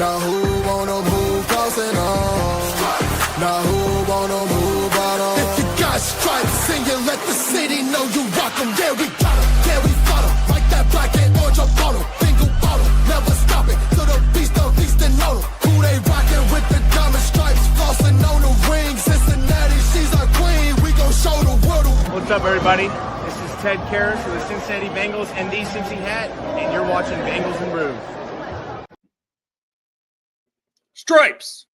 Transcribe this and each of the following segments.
Now who wanna move closer on? Now who wanna move out on? If you got stripes and you let the city know you rock 'em, yeah we got 'em, yeah we fought 'em. Like that black and orange on bottle, bingo bottle, never stop it. To the beast and know 'em. Who they rockin' with the diamond stripes, flossing on the ring. Cincinnati, she's our queen, we gon' show the world. What's up, everybody? This is Ted Karras with the Cincinnati Bengals and the Cincy Hat, and you're watching Bengals and Brews. Stripes.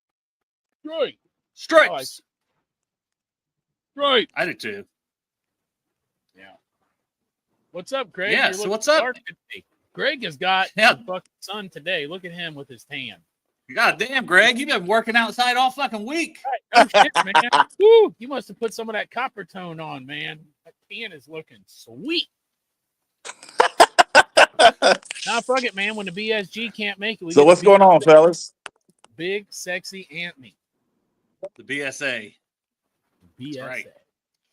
Right. Stripes. Right. I do too. Yeah. What's up, Greg? Yeah, You're so looking what's up? dark today. Greg has got Yeah. the fucking sun today. Look at him with his tan. God damn, Greg, you've been working outside all fucking week. Oh, shit, man. Woo, you must have put some of that copper tone on, man. That tan is looking sweet. Nah, fuck it, man. When the BSG can't make it, So what's going on, fellas? Big, sexy Anthony. The BSA. BSA. right.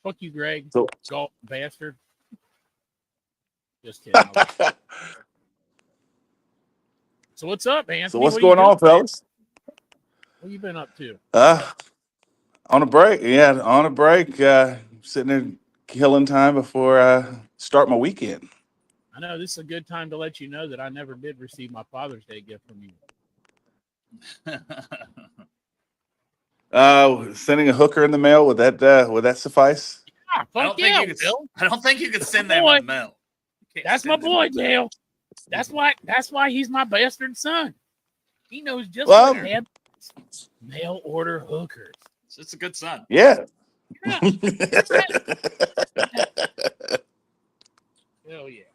Fuck you, Greg. So- Golf bastard. Just kidding. So what's up, Anthony? So what's What are you going on, doing? fellas? What you been up to? On a break. Yeah, on a break. Sitting there killing time before I start my weekend. I know this is a good time to let you know that I never did receive my Father's Day gift from you. Sending a hooker in the mail, would that suffice? Ah, fuck yeah, Bill. I don't think you could send that boy. in the mail. You can't That's my send them boy, in the mail. Dale. That's why he's my bastard son. He knows just Well- what happens. Mail order hookers. It's a good son. Yeah. Yeah. Hell yeah.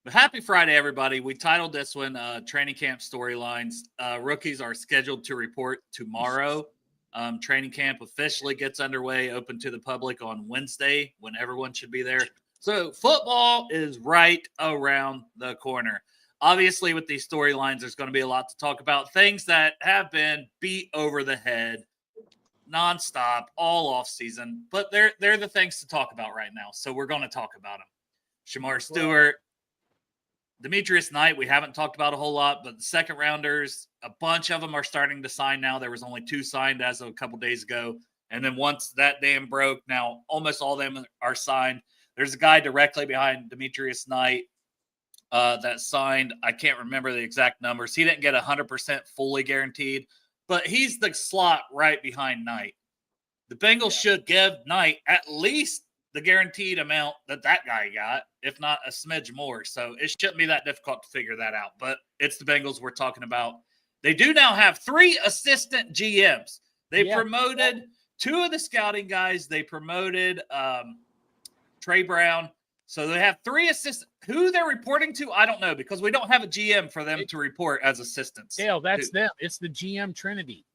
But happy Friday, everybody. We titled this one Training Camp Storylines. Rookies are scheduled to report tomorrow. Training camp officially gets underway, open to the public on Wednesday when everyone should be there. So football is right around the corner. Obviously, with these storylines, there's going to be a lot to talk about. Things that have been beat over the head nonstop all off season, but they're the things to talk about right now. So we're going to talk about them. Shamar Stewart, Demetrius Knight, we haven't talked about a whole lot, but the second rounders, a bunch of them are starting to sign now. There was only 2 signed as of a couple days ago. And then once that dam broke, now almost all of them are signed. There's a guy directly behind Demetrius Knight that signed. I can't remember the exact numbers. He didn't get 100% fully guaranteed, but he's the slot right behind Knight. The Bengals should give Knight at least the guaranteed amount that guy got, if not a smidge more. So it shouldn't be that difficult to figure that out. But it's the Bengals we're talking about. They do now have 3 assistant GMs. They promoted 2 of the scouting guys. They promoted Trey Brown. So they have 3 assistants. Who they're reporting to, I don't know, because we don't have a GM for them to report as assistants. Dale, that's them. It's the GM Trinity.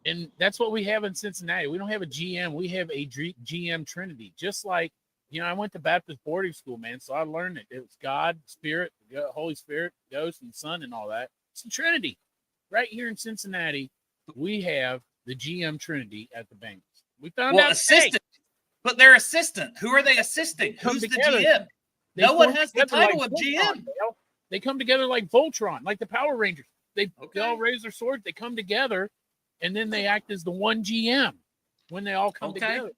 And that's what we have in Cincinnati. We don't have a GM. We have a GM Trinity. Just like, I went to Baptist boarding school, man. So I learned it. It was God, Spirit, Holy Spirit, Ghost, and Son, and all that. It's the Trinity. Right here in Cincinnati, we have the GM Trinity at the Bengals. We found out assistant. today. But they're assistant. Who are they assisting? Who's the GM? No one has the title of GM. They come together like Voltron, like the Power Rangers. They all raise their swords. They come together, and then they act as the one GM when they all come together.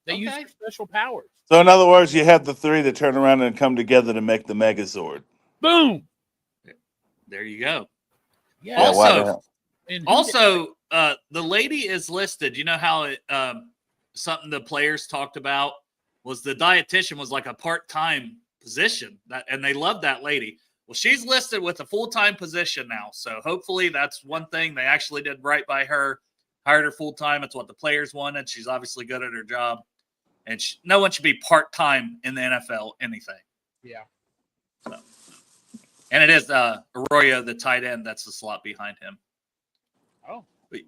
They use their special powers. So in other words, you have the 3 that turn around and come together to make the Megazord. Boom. There you go. Yeah. Also, the lady is listed. You know how it something the players talked about was the dietitian was like a part-time position, and they loved that lady. Well, she's listed with a full-time position now. So hopefully that's one thing they actually did right by her, hired her full-time. It's what the players wanted. She's obviously good at her job. And no one should be part-time in the NFL, anything. Yeah. So, and it is Arroyo, the tight end, that's the slot behind him. Oh. But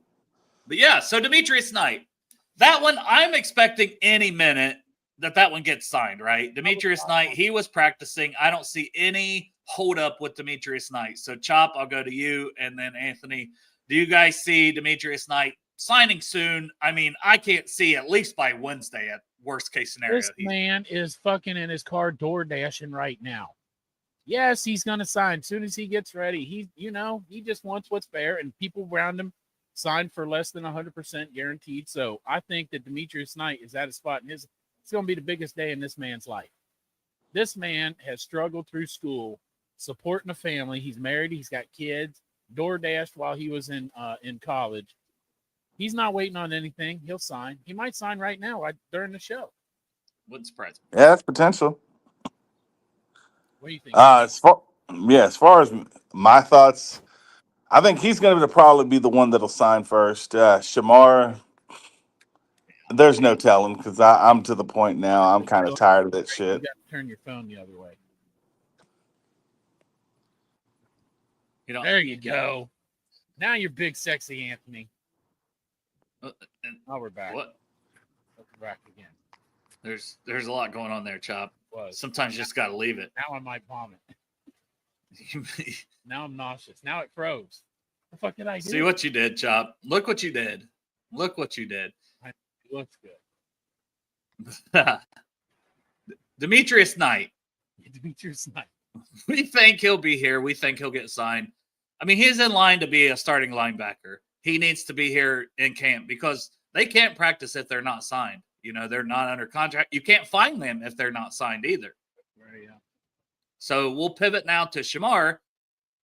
yeah, so Demetrius Knight. That one, I'm expecting any minute that one gets signed, right? Demetrius Knight, he was practicing. I don't see any hold up with Demetrius Knight. So, Chop, I'll go to you. And then, Anthony, do you guys see Demetrius Knight signing soon? I mean, I can't see at least by Wednesday at worst case scenario. This man is fucking in his car door dashing right now. Yes, he's going to sign as soon as he gets ready. He just wants what's fair, and people around him signed for less than 100% guaranteed. So I think that Demetrius Knight is at a spot in his. It's going to be the biggest day in this man's life. This man has struggled through school, supporting a family. He's married. He's got kids. Door dashed while he was in college. He's not waiting on anything. He'll sign. He might sign right now during the show. Wouldn't surprise me. Yeah, that's potential. What do you think? As far as my thoughts, I think he's going to probably be the one that'll sign first. Shamar, there's no telling because I'm to the point now. I'm kind of tired of that You shit. got to turn your phone the other way. There you go. Now you're big, sexy Anthony. Oh, we're back. What? We're back again. There's a lot going on there, Chop. Was. Sometimes you just got to leave it. Now I might vomit. Now I'm nauseous. Now it froze. What the fuck did I do? See what you did, Chop. Look what you did. Look what you did. It looks good. Demetrius Knight. Demetrius Knight. We think he'll be here. We think he'll get signed. I mean, he's in line to be a starting linebacker. He needs to be here in camp because they can't practice if they're not signed. They're not under contract. You can't find them if they're not signed either. Right, yeah. So we'll pivot now to Shamar.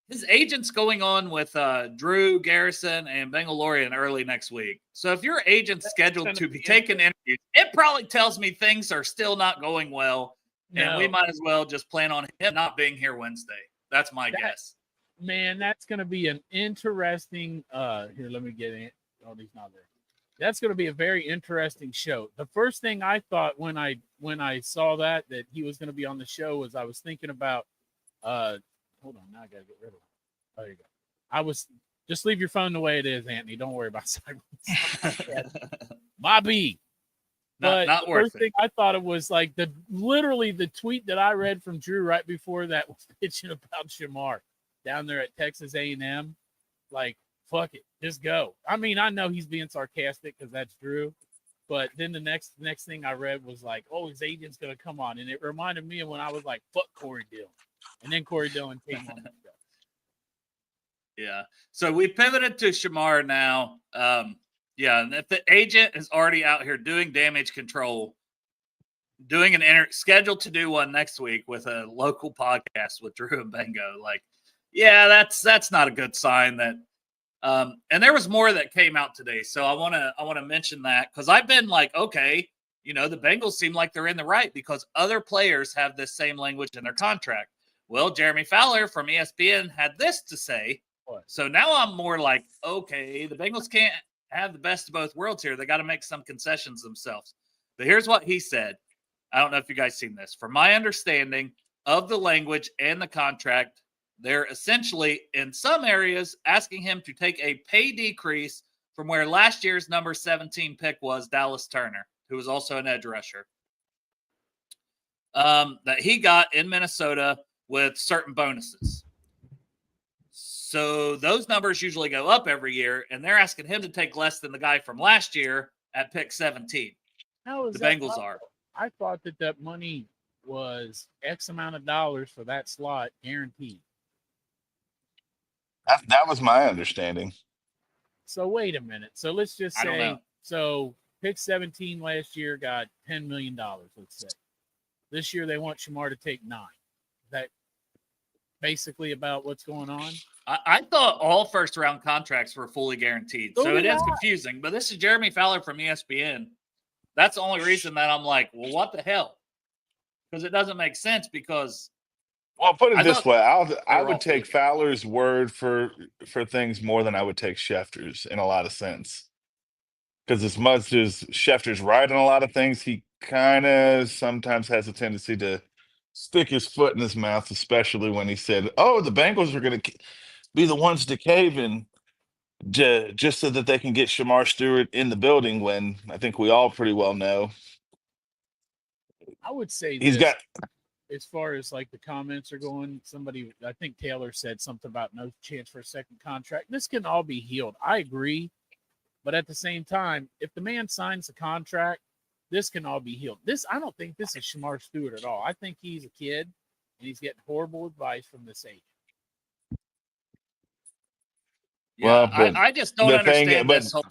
His agent's going on with Drew Garrison and Bengal Lorian early next week. So if your agent's scheduled to be taking interviews, it probably tells me things are still not going well. No. And we might as well just plan on him not being here Wednesday. That's my guess. Man, that's going to be an interesting here, let me get in. Oh, he's not there. That's going to be a very interesting show. The first thing I thought when I saw that he was going to be on the show was I was thinking about hold on, now I got to get rid of it. There you go. I was just leave your phone the way it is, Anthony. Don't worry about silence. Bobby. But not the worth first it. thing I thought it was like literally the tweet that I read from Drew right before that was pitching about Shamar down there at Texas A&M. Like, fuck it, just go. I mean, I know he's being sarcastic because that's Drew, but then the next thing I read was like, oh, his agent's gonna come on, and it reminded me of when I was like, fuck Corey Dillon, and then Corey Dillon came on the show. Yeah. So we pivoted to Shamar now. Yeah, and if the agent is already out here doing damage control, doing scheduled to do one next week with a local podcast with Drew and Bengo, like, yeah, that's not a good sign. That, and there was more that came out today, so I want to mention that because I've been like, okay, the Bengals seem like they're in the right because other players have this same language in their contract. Well, Jeremy Fowler from ESPN had this to say, so now I'm more like, okay, the Bengals can't have the best of both worlds here. They got to make some concessions themselves. But here's what he said. I don't know if you guys seen this. From my understanding of the language and the contract, they're essentially, in some areas, asking him to take a pay decrease from where last year's number 17 pick was Dallas Turner, who was also an edge rusher, that he got in Minnesota with certain bonuses. So those numbers usually go up every year, and they're asking him to take less than the guy from last year at pick 17. How is the that Bengals possible? are. I thought that money was X amount of dollars for that slot guaranteed. That was my understanding. So wait a minute. So let's just I don't say, know. so pick 17 last year got $10 million, let's say. This year they want Shamar to take 9. Is that basically about what's going on? I thought all first-round contracts were fully guaranteed. So So it did is I. confusing. But this is Jeremy Fowler from ESPN. That's the only reason that I'm like, well, what the hell? Because it doesn't make sense because Well, put it I this thought way: I were all would take fully- Fowler's word for things more than I would take Schefter's in a lot of sense. Because as much as Schefter's right on a lot of things, he kind of sometimes has a tendency to stick his foot in his mouth, especially when he said, "Oh, the Bengals are going to be the ones to cave in just so that they can get Shamar Stewart in the building." When I think we all pretty well know I would say he's this, got. as far as like the comments are going, somebody, I think Taylor said something about no chance for a second contract. This can all be healed. I agree. But at the same time, if the man signs a contract, this can all be healed. I don't think this is Shamar Stewart at all. I think he's a kid. and he's getting horrible advice from this agent. Yeah, Well, but I just don't the thing, understand but this whole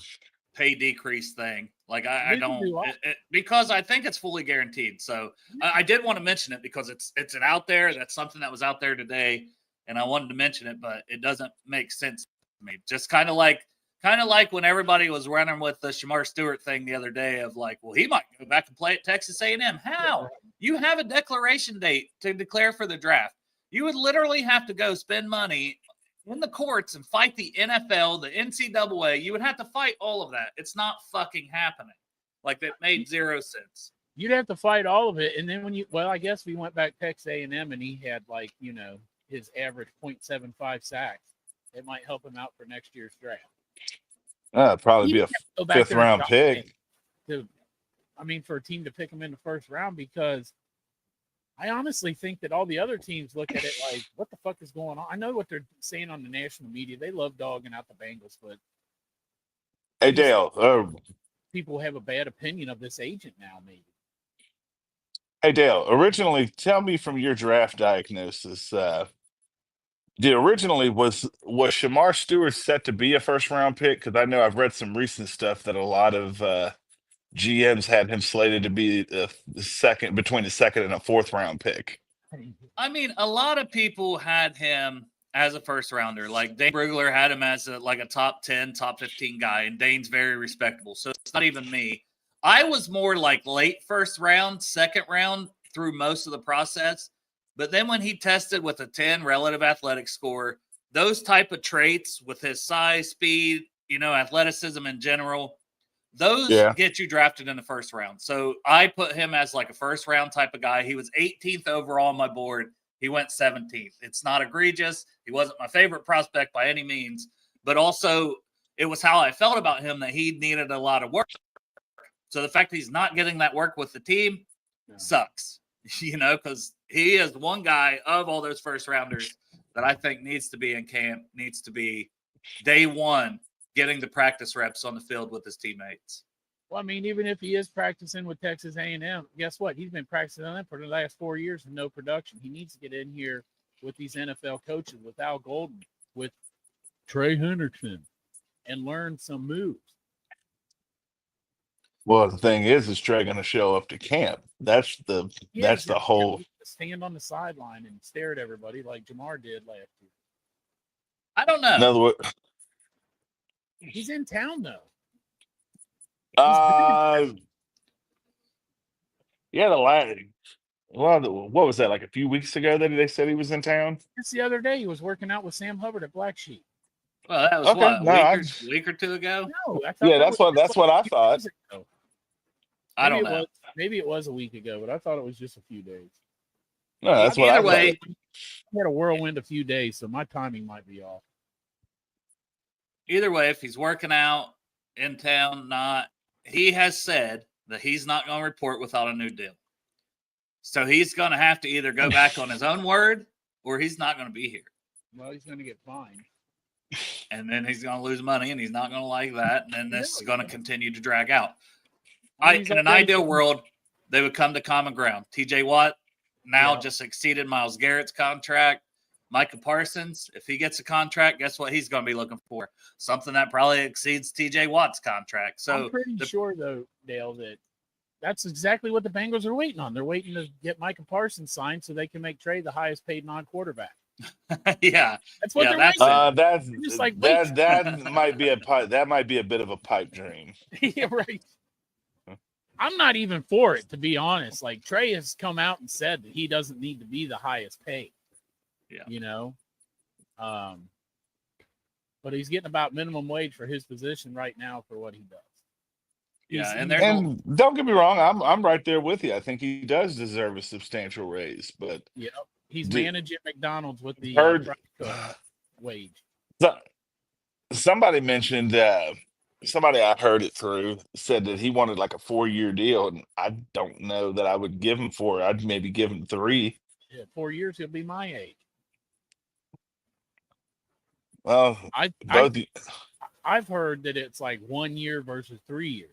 pay decrease thing. Like I Neither don't do I. because I think it's fully guaranteed. So I did want to mention it because it's an out there. That's something that was out there today, and I wanted to mention it, but it doesn't make sense to me. Just kind of like when everybody was running with the Shamar Stewart thing the other day of like, well, he might go back and play at Texas A&M. How? You have a declaration date to declare for the draft. You would literally have to go spend money in the courts and fight the NFL, the NCAA. You would have to fight all of that. It's not fucking happening. Like, that made zero sense. You'd have to fight all of it, and then I guess we went back Texas A&M, and he had his average 0.75 sacks. It might help him out for next year's draft. probably be a Go back fifth there and round pick. for a team to pick him in the first round, because I honestly think that all the other teams look at it like, what the fuck is going on? I know what they're saying on the national media. They love dogging out the Bengals, but Hey, Dale. people have a bad opinion of this agent now, maybe. Hey, Dale. Originally, tell me from your draft diagnosis. Originally was Shamar Stewart set to be a first round pick? Because I know I've read some recent stuff that a lot of GMs had him slated to be the second, between the second and a fourth round pick. I mean, a lot of people had him as a first rounder. Like Dane Brugler had him as a top 10, top 15 guy, and Dane's very respectable. So it's not even me. I was more like late first round, second round through most of the process. But then when he tested with a 10 relative athletic score, those type of traits with his size, speed, athleticism in general, those get you drafted in the first round. So I put him as like a first round type of guy. He was 18th overall on my board. He went 17th. It's not egregious. He wasn't my favorite prospect by any means, but also it was how I felt about him that he needed a lot of work. So the fact that he's not getting that work with the team sucks, because he is one guy of all those first rounders that I think needs to be in camp, needs to be day one, getting the practice reps on the field with his teammates. Well, I mean, even if he is practicing with Texas A&M, guess what? He's been practicing on them for the last 4 years with no production. He needs to get in here with these NFL coaches, with Al Golden, with Trey Hendrickson, and learn some moves. Well, the thing is Trey going to show up to camp? That's the whole. Stand on the sideline and stare at everybody like Jamar did last year. I don't know. In other words, he's in town though. what was that, like a few weeks ago that they said he was in town? Just the other day, he was working out with Sam Hubbard at Black Sheep. Well, that was a week or two ago. No, that's what I thought. I don't know. Maybe it was a week ago, but I thought it was just a few days. No, that's what I thought. He had a whirlwind a few days, so my timing might be off. Either way, if he's working out in town, he has said that he's not going to report without a new deal. So he's going to have to either go back on his own word or he's not going to be here. Well, he's going to get fined. And then he's going to lose money, and he's not going to like that. And then this is going to continue to drag out. In an ideal world, they would come to common ground. TJ Watt just exceeded Myles Garrett's contract. Micah Parsons, if he gets a contract, guess what he's going to be looking for? Something that probably exceeds TJ Watt's contract. So I'm pretty sure, though, Dale, that that's exactly what the Bengals are waiting on. They're waiting to get Micah Parsons signed so they can make Trey the highest paid non-quarterback. Yeah, that's what they're waiting. That might be a bit of a pipe dream. Yeah, right. I'm not even for it, to be honest. Like, Trey has come out and said that he doesn't need to be the highest paid. Yeah. But he's getting about minimum wage for his position right now for what he does. And don't get me wrong, I'm right there with you. I think he does deserve a substantial raise, but he's managing McDonald's with the wage. Somebody mentioned somebody I heard it through said that he wanted like a 4-year deal, and I don't know that I would give him 4. I'd maybe give him 3. Yeah, 4 years, he'll be my age. Well, I've heard that it's like 1 year versus 3 years.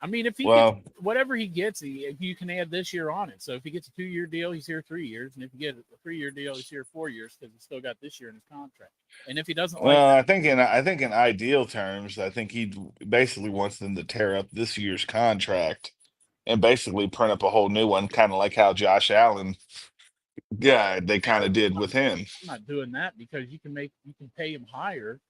I mean, if he Well, gets whatever he gets, you can add this year on it. So if he gets a 2-year deal, he's here 3 years, and if you get a 3-year deal, he's here 4 years because he's still got this year in his contract. And if he doesn't like well, that, I think in ideal terms, I think he basically wants them to tear up this year's contract and basically print up a whole new one, kind of like how Josh Allen, yeah, they kind of did with him. I'm not doing that because you can pay him higher,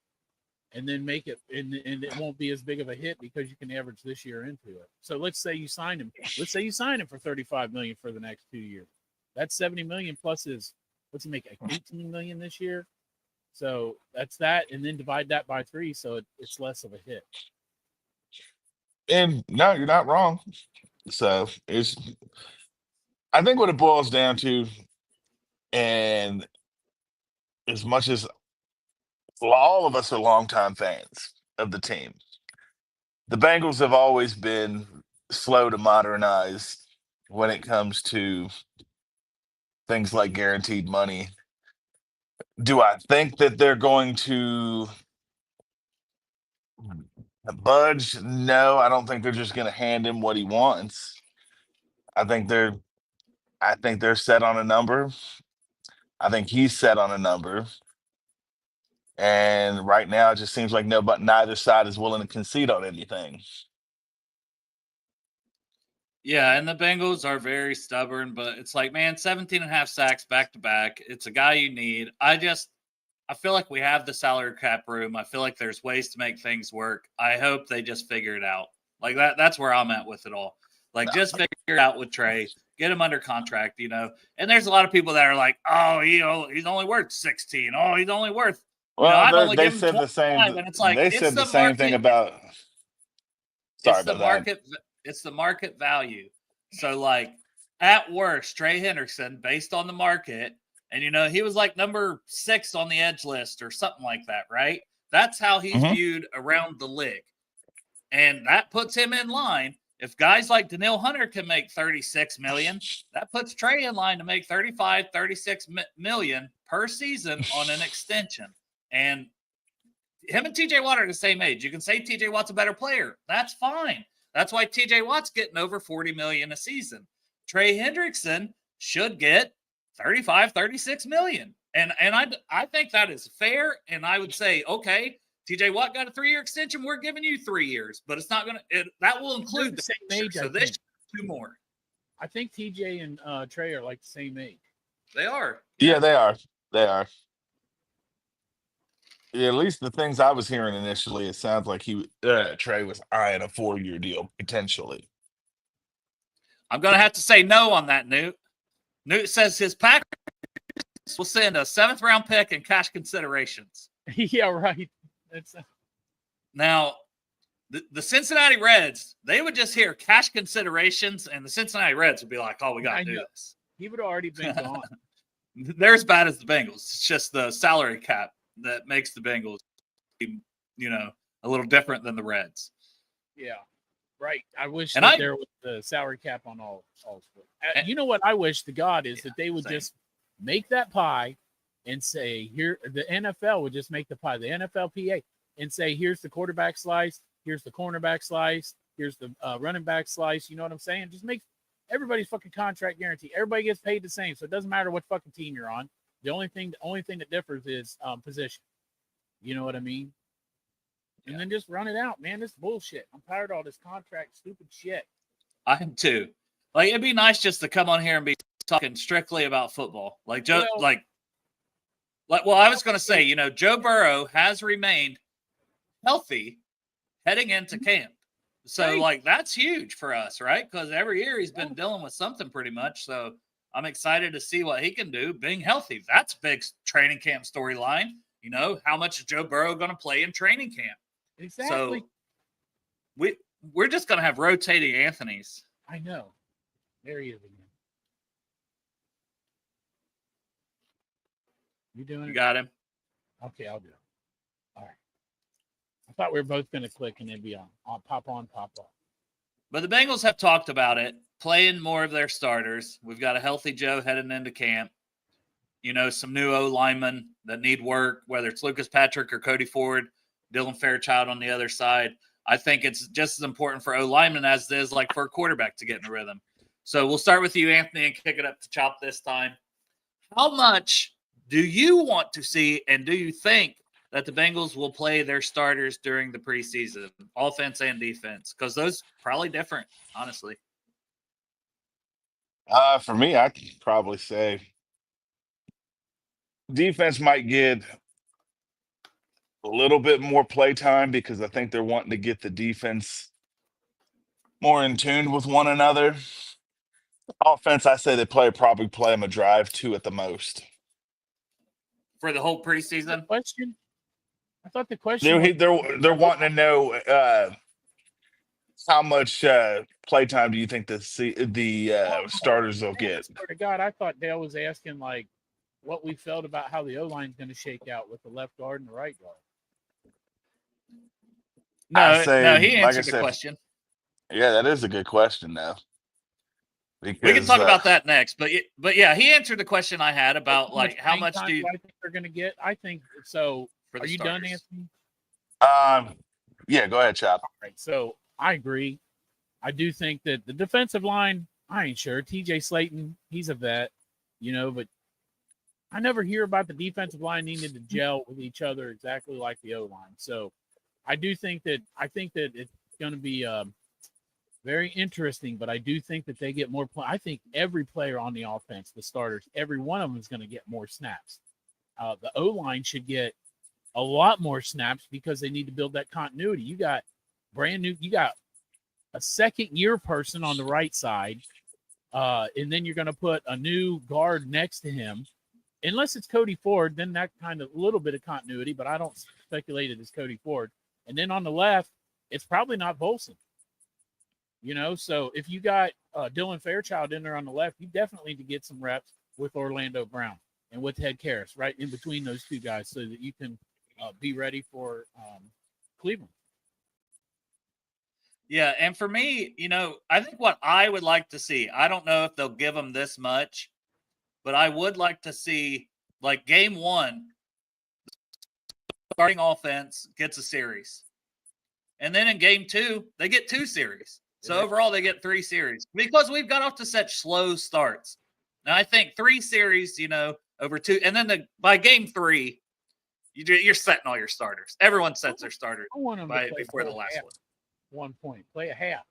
and then make it, and it won't be as big of a hit because you can average this year into it. So let's say you sign him. Let's say you sign him for $35 million for the next 2 years. That's $70 million plus his, what's he make, like $18 million this year? So that's that, and then divide that by 3, so it's less of a hit. And no, you're not wrong. So I think what it boils down to, and as much as all of us are longtime fans of the team, the Bengals have always been slow to modernize when it comes to things like guaranteed money. Do I think that they're going to budge? No, I don't think they're just going to hand him what he wants. I think they're set on a number. I think he's set on a number. And right now, it just seems like neither side is willing to concede on anything. Yeah, and the Bengals are very stubborn, but it's like, man, 17 and a half sacks back to back. It's a guy you need. I feel like we have the salary cap room. I feel like there's ways to make things work. I hope they just figure it out. Like that's where I'm at with it all. Like, just figure it out with Trey, get him under contract, you know. And there's a lot of people that are like, oh, he's only worth 16. Oh, he's only worth. Well, they said the same. And it's like, they said the same thing about. Sorry about that. It's the market value. So, like, at worst, Trey Hendrickson, based on the market, and, you know, he was like number 6 on the edge list or something like that, right? That's how he's viewed around the league. And that puts him in line. If guys like Danielle Hunter can make $36 million, that puts Trey in line to make $35, $36 million per season on an extension. And him and TJ Watt are the same age. You can say TJ Watt's a better player. That's fine. That's why TJ Watt's getting over $40 million a season. Trey Hendrickson should get $35, $36 million. And I think that is fair. And I would say, okay, TJ Watt got a 3-year extension. We're giving you 3 years, but it's not going to, that will include the same age. So this 2 more. I think TJ and Trey are like the same age. They are. Yeah, they are. They are. Yeah, at least the things I was hearing initially, it sounds like Trey was eyeing a 4-year deal potentially. I'm going to have to say no on that, Newt. Newt says his Packers will send a 7th round pick and cash considerations. Yeah, right. Now, the Cincinnati Reds, they would just hear cash considerations, and the Cincinnati Reds would be like, oh, we got to do this. He would have already been gone. They're as bad as the Bengals. It's just the salary cap that makes the Bengals, you know, a little different than the Reds. Yeah, right. I wish there was the salary cap on all sports. You know what I wish to God is that they would just make that pie and say, here, the NFL would just make the pie, the NFLPA, and say, here's the quarterback slice, here's the cornerback slice, here's the running back slice. You know what I'm saying? Just make everybody's fucking contract guarantee. Everybody gets paid the same, so it doesn't matter what fucking team you're on. The only thing that differs is position. You know what I mean? And then just run it out, man. This bullshit. I'm tired of all this contract stupid shit. I am too. Like, it'd be nice just to come on here and be talking strictly about football. Like, I was going to say, you know, Joe Burrow has remained healthy heading into camp. So, like, that's huge for us, right? Because every year he's been dealing with something pretty much. So I'm excited to see what he can do being healthy. That's a big training camp storyline. You know, how much is Joe Burrow going to play in training camp? Exactly. So we're just going to have rotating Anthonys. I know. There he is again. You doing it? You got him? Okay, I'll do it. All right. I thought we were both going to click and then be on. Pop on, pop off. But the Bengals have talked about it, playing more of their starters. We've got a healthy Joe heading into camp. You know, some new O-linemen that need work, whether it's Lucas Patrick or Cody Ford, Dylan Fairchild on the other side. I think it's just as important for O linemen as it is like for a quarterback to get in a rhythm. So we'll start with you, Anthony, and kick it up to Chop this time. How much do you want to see, and do you think that the Bengals will play their starters during the preseason, offense and defense? Because those probably different, honestly. For me, I could probably say defense might get a little bit more play time because I think they're wanting to get the defense more in tune with one another. Offense, I say they probably play them a drive, 2 at the most. For the whole preseason? Question. I thought the question They're wanting to know how much play time do you think the starters will get? Swear to God, I thought Dale was asking like what we felt about how the O line is going to shake out with the left guard and the right guard. No, he like I answered the said, question. Yeah, that is a good question, though. We can talk about that next, but yeah, he answered the question I had about like how much do you I think they're going to get? I think so. for Are the you starters. done, Anthony? Yeah, go ahead, Chop. All right, so I agree. I do think that the defensive line, I ain't sure. TJ Slayton, he's a vet, but I never hear about the defensive line needing to gel with each other exactly like the O line. So I think that it's going to be very interesting, but I do think that they get more play. I think every player on the offense, the starters, every one of them is going to get more snaps. The O line should get a lot more snaps because they need to build that continuity. You got a second-year person on the right side, and then you're going to put a new guard next to him. Unless it's Cody Ford, then that kind of little bit of continuity, but I don't speculate it as Cody Ford. And then on the left, it's probably not Volson. So if you got Dylan Fairchild in there on the left, you definitely need to get some reps with Orlando Brown and with Ted Karras right in between those two guys so that you can be ready for Cleveland. Yeah, and for me, I think what I would like to see, I don't know if they'll give them this much, but I would like to see, like, game 1, starting offense gets a series. And then in game 2, they get 2 series. So overall, they get 3 series because we've got off to such slow starts. Now, I think 3 series, over 2. And then by game 3, you're setting all your starters. Everyone sets their starters before the last one. 1 point. Play a half.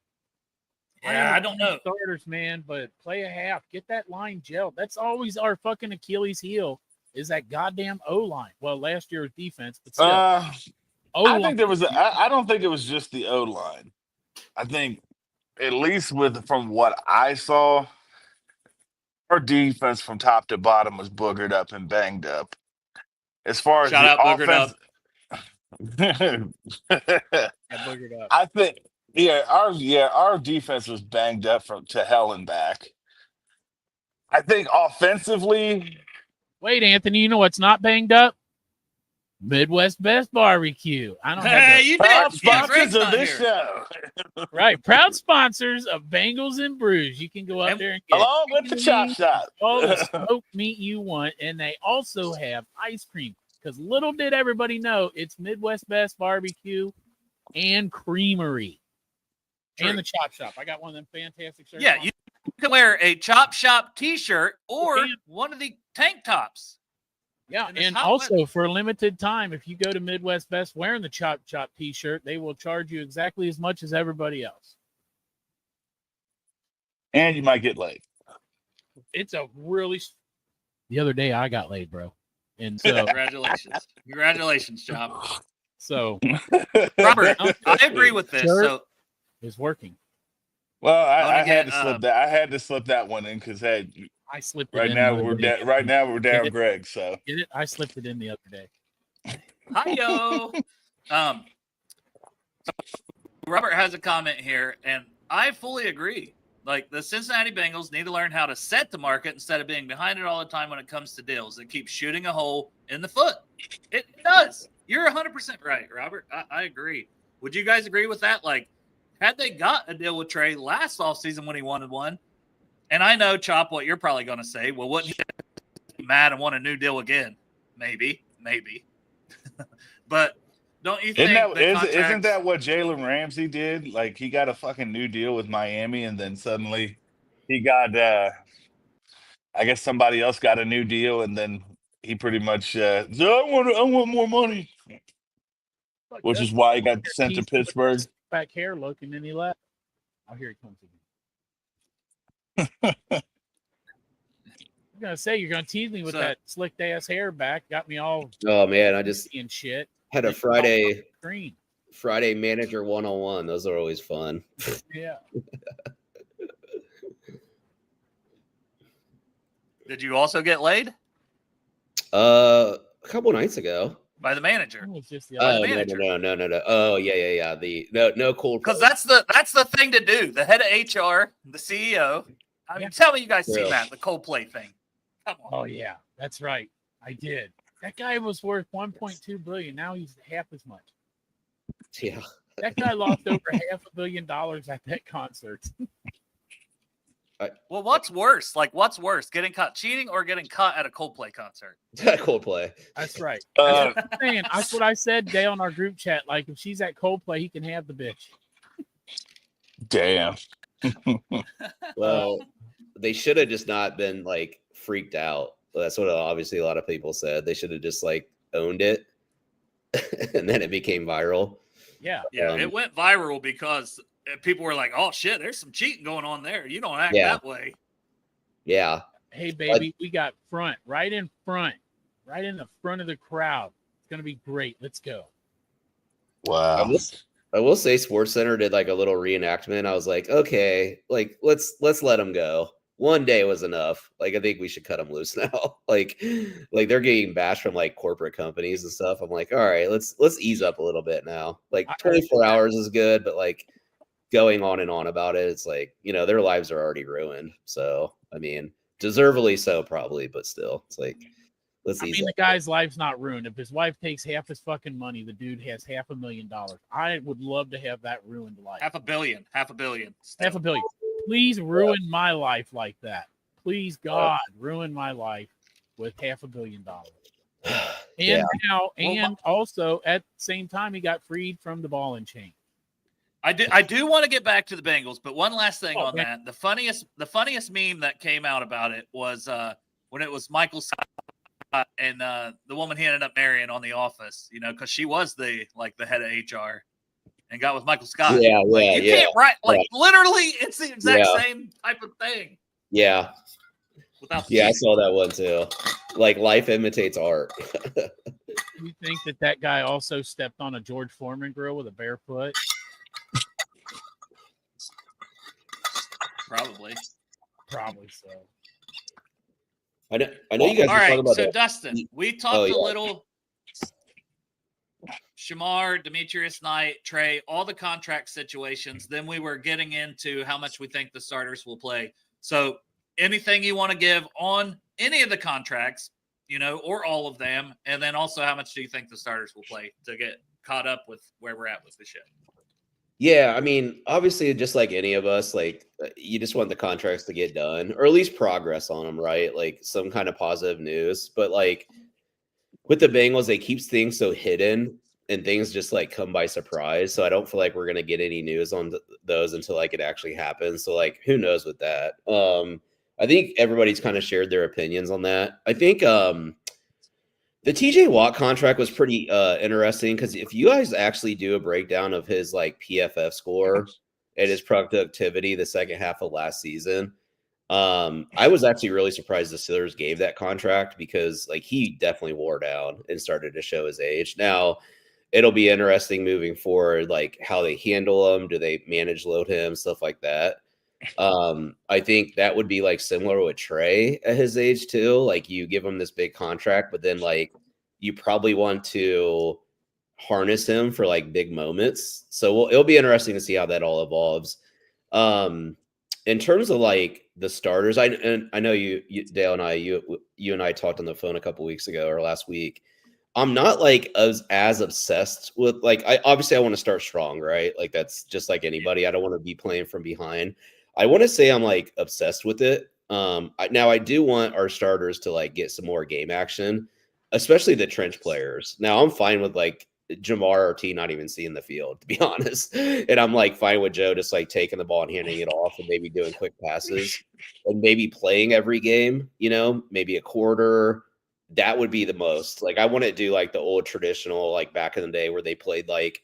Yeah, I don't know. Starters, man, but play a half. Get that line gelled. That's always our fucking Achilles heel is that goddamn O-line. Well, last year was defense, but still. I think I don't think it was just the O-line. I think, at least from what I saw, our defense from top to bottom was boogered up and banged up. As far as Shout out Boogered offense, Boogered up. I think, our defense was banged up to hell and back. I think offensively. Wait, Anthony, you know what's not banged up? Midwest Best Barbecue. I don't have you proud did. sponsors of this show. Right. Proud sponsors of Bengals and Brews. You can go up there and get along with the chop shop. all the smoked meat you want. And they also have ice cream. Because little did everybody know it's Midwest Best Barbecue and Creamery. True. And the Chop Shop. I got one of them fantastic shirts. Yeah, you can wear a Chop Shop t-shirt or one of the tank tops. Yeah, and also for a limited time, if you go to Midwest Best wearing the Chop Chop t-shirt, they will charge you exactly as much as everybody else. And you might get laid. It's a really... The other day I got laid, bro. And so... Congratulations, Chop. So... Robert, I agree with this. So it's working. Well, I had to slip that. I had to slip that one in because I slipped it right in now we're down Greg. So get it? I slipped it in the other day. Hi-yo. Robert has a comment here, and I fully agree. Like, the Cincinnati Bengals need to learn how to set the market instead of being behind it all the time when it comes to deals. It keeps shooting a hole in the foot. It does. You're 100% right, Robert. I agree. Would you guys agree with that? Like, had they got a deal with Trey last offseason when he wanted one, and I know, Chop, what you're probably going to say, well, wouldn't he be mad and want a new deal again? Maybe. But Don't you think Isn't the contracts? that what Jalen Ramsey did? Like he got a fucking new deal with Miami, and then suddenly he got I guess somebody else got a new deal, and then he pretty much said, I want more money, Look, which is Dustin why he over got here sent to teasing with Pittsburgh. his back hair look, and then he left. Oh, here he comes again. I'm gonna say you're gonna tease me with So- that slicked ass hair back. Got me all Oh man, I just and shit. had a Then you all Friday green. manager 101. Those are always fun. Yeah. Did you also get laid A couple nights ago. by the manager? It was just the By other the Oh manager. no. Oh yeah. The no cool. Because that's the thing to do. The head of HR, the CEO. I mean, Yeah. tell me you guys seen Yeah. that, the Coldplay thing. Come on. Oh yeah, that's right. I did. That guy was worth 1.2 billion. Now he's half as much. Yeah. That guy lost over $500 million at that concert. Well, what's worse? Like, what's worse, getting caught cheating or getting caught at a Coldplay concert? Coldplay. That's right. Uh, That's what I'm saying. That's what I said today on our group chat. Like, if she's at Coldplay, he can have the bitch. damn. Well, they should have just not been like freaked out. That's what obviously a lot of people said. They should have just like owned it, and then it became viral. Yeah. Yeah, Um, it went viral because people were like, "Oh shit, there's some cheating going on there. You don't act Yeah. that way." Yeah. Hey, baby, we got right in the front of the crowd. It's gonna be great. Let's go. Wow. I will say Sports Center did like a little reenactment. I was like, okay, like let's let them go. One day was enough. Like I think we should cut them loose now. like they're getting bashed from like corporate companies and stuff. I'm like, all right, let's ease up a little bit now. Like 24 hours is good, but like going on and on about it, it's like, you know, their lives are already ruined. So I mean, deservedly so probably, but still, it's like let's I ease mean, up. the guy's life's not ruined. If his wife takes half his fucking money, the dude has $500,000. I would love to have that ruined life. Half a billion. $500 million. Please ruin my life like that. Please, God, ruin my life with $500 million. And Yeah. now, Well, and also at the same time, he got freed from the ball and chain. I do want to get back to the Bengals, but one last thing Oh, on man. that. The funniest meme that came out about it was when it was Michael Scott and the woman he ended up marrying on The Office, you know, because she was the head of HR and got with Michael Scott. Yeah, Like, yeah, you yeah. can't write like Right. literally it's the exact Yeah. same type of thing Yeah. without the Yeah, I cheating. saw that one too. Like life imitates art. You think that guy also stepped on a George Foreman grill with a bare foot? Probably. Probably so. I know you guys All were talking right, about so that. Dustin, we talked Oh, a yeah. little. Shamar, Demetrius Knight, Trey, all the contract situations. Then we were getting into how much we think the starters will play. So, anything you want to give on any of the contracts, you know, or all of them, and then also how much do you think the starters will play to get caught up with where we're at with the ship? Yeah, I mean, obviously, just like any of us, like you just want the contracts to get done, or at least progress on them, right? Like some kind of positive news. But like with the Bengals, they keep things so hidden, and things just like come by surprise. So I don't feel like we're gonna get any news on those until like it actually happens. So like, who knows with that? I think everybody's kind of shared their opinions on that. I think the TJ Watt contract was pretty interesting because if you guys actually do a breakdown of his like PFF score and his productivity the second half of last season, I was actually really surprised the Steelers gave that contract because like he definitely wore down and started to show his age. Now it'll be interesting moving forward, like how they handle him, do they manage load him, stuff like that. I think that would be like similar with Trey at his age too. Like you give him this big contract, but then like you probably want to harness him for like big moments. So it'll be interesting to see how that all evolves. In terms of like the starters, I know you Dale and I, you and I talked on the phone a couple weeks ago or last week. I'm not like as obsessed with like I want to start strong, right? Like that's just like anybody. I don't want to be playing from behind. I want to say I'm like obsessed with it. Now I do want our starters to like get some more game action, especially the trench players. Now I'm fine with like Jamar or T not even seeing the field, to be honest. And I'm like fine with Joe just like taking the ball and handing it off and maybe doing quick passes and maybe playing every game, maybe a quarter. That would be the most. Like I want to do like the old traditional, like back in the day where they played like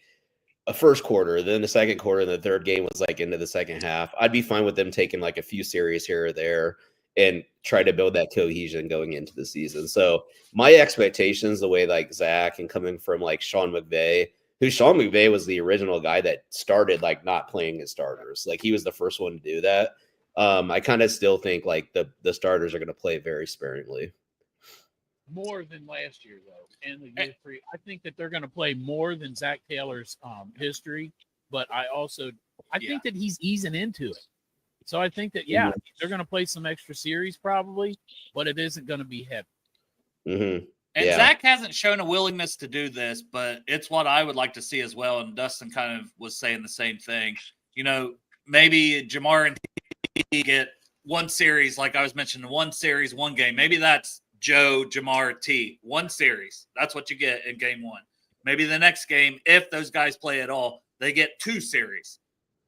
a first quarter, then the second quarter, and the third game was like into the second half. I'd be fine with them taking like a few series here or there and try to build that cohesion going into the season. So my expectations, the way like Zach and coming from like Sean McVay, Sean McVay was the original guy that started like not playing his starters. Like he was the first one to do that. I kind of still think like the starters are going to play very sparingly. More than last year, though, and the year 3. I think that they're going to play more than Zach Taylor's history, but I think that he's easing into it. So I think that, they're going to play some extra series probably, but it isn't going to be heavy. Mm-hmm. And Zach hasn't shown a willingness to do this, but it's what I would like to see as well. And Dustin kind of was saying the same thing. Maybe Jamar and T get one series, like I was mentioning, one series, one game. Maybe that's Joe, Jamar, T. One series. That's what you get in game 1. Maybe the next game, if those guys play at all, they get 2 series.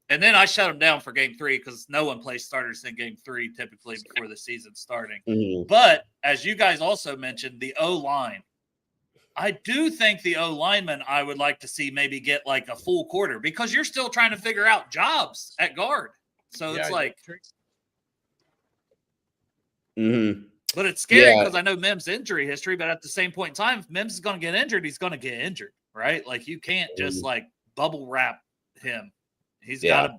And then I shut them down for game 3 because no one plays starters in game 3 typically before the season's starting. Mm-hmm. But as you guys also mentioned, the O-line. I do think the O-lineman I would like to see maybe get like a full quarter because you're still trying to figure out jobs at guard. So it's like mm-hmm. But it's scary because I know Mims' injury history, but at the same point in time, if Mims is going to get injured, he's going to get injured, right? Like you can't just like bubble wrap him. He's got to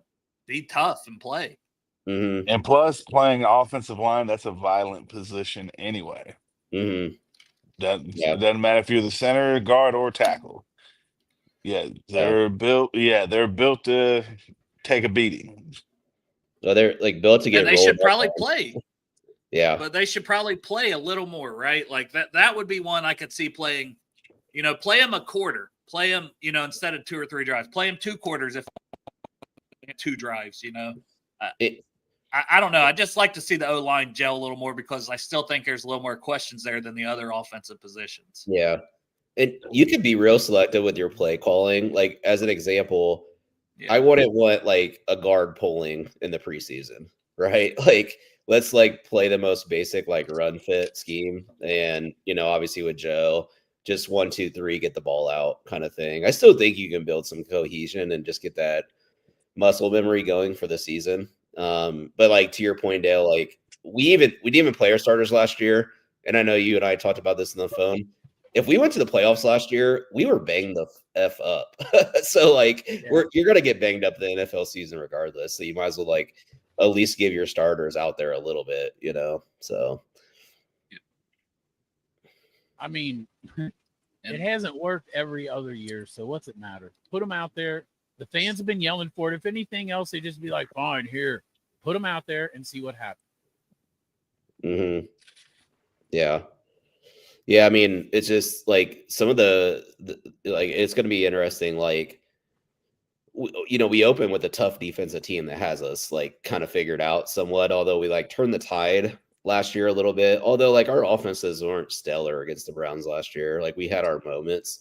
be tough and play. Mm-hmm. And plus, playing offensive line, that's a violent position anyway. Mm-hmm. It doesn't matter if you're the center, guard, or tackle. Yeah, they're built. Yeah, they're built to take a beating. So they're like built to get. And they should probably play. Yeah, but they should probably play a little more, right? Like that would be one I could see playing. Play them a quarter. Play them, instead of 2 or 3 drives. Play them 2 quarters if 2 drives. I don't know. I just like to see the O-line gel a little more because I still think there's a little more questions there than the other offensive positions. Yeah. And you could be real selective with your play calling. Like, as an example, I wouldn't want, like, a guard pulling in the preseason, right? Like, let's, like, play the most basic, like, run fit scheme. And, obviously with Joe, just 1, 2, 3, get the ball out kind of thing. I still think you can build some cohesion and just get that muscle memory going for the season. But like to your point, Dale, like we didn't even play our starters last year. And I know you and I talked about this on the phone. If we went to the playoffs last year, we were banged the F up. So like you're going to get banged up the NFL season regardless. So you might as well like at least give your starters out there a little bit, so. I mean, it hasn't worked every other year. So what's it matter? Put them out there. The fans have been yelling for it. If anything else, they just be like, fine, here, put them out there and see what happens. Mm-hmm. Yeah. Yeah. I mean, it's just like some of the like, it's going to be interesting. Like, we open with a tough defensive team that has us like kind of figured out somewhat, although we like turned the tide last year a little bit, although like our offenses weren't stellar against the Browns last year. Like we had our moments.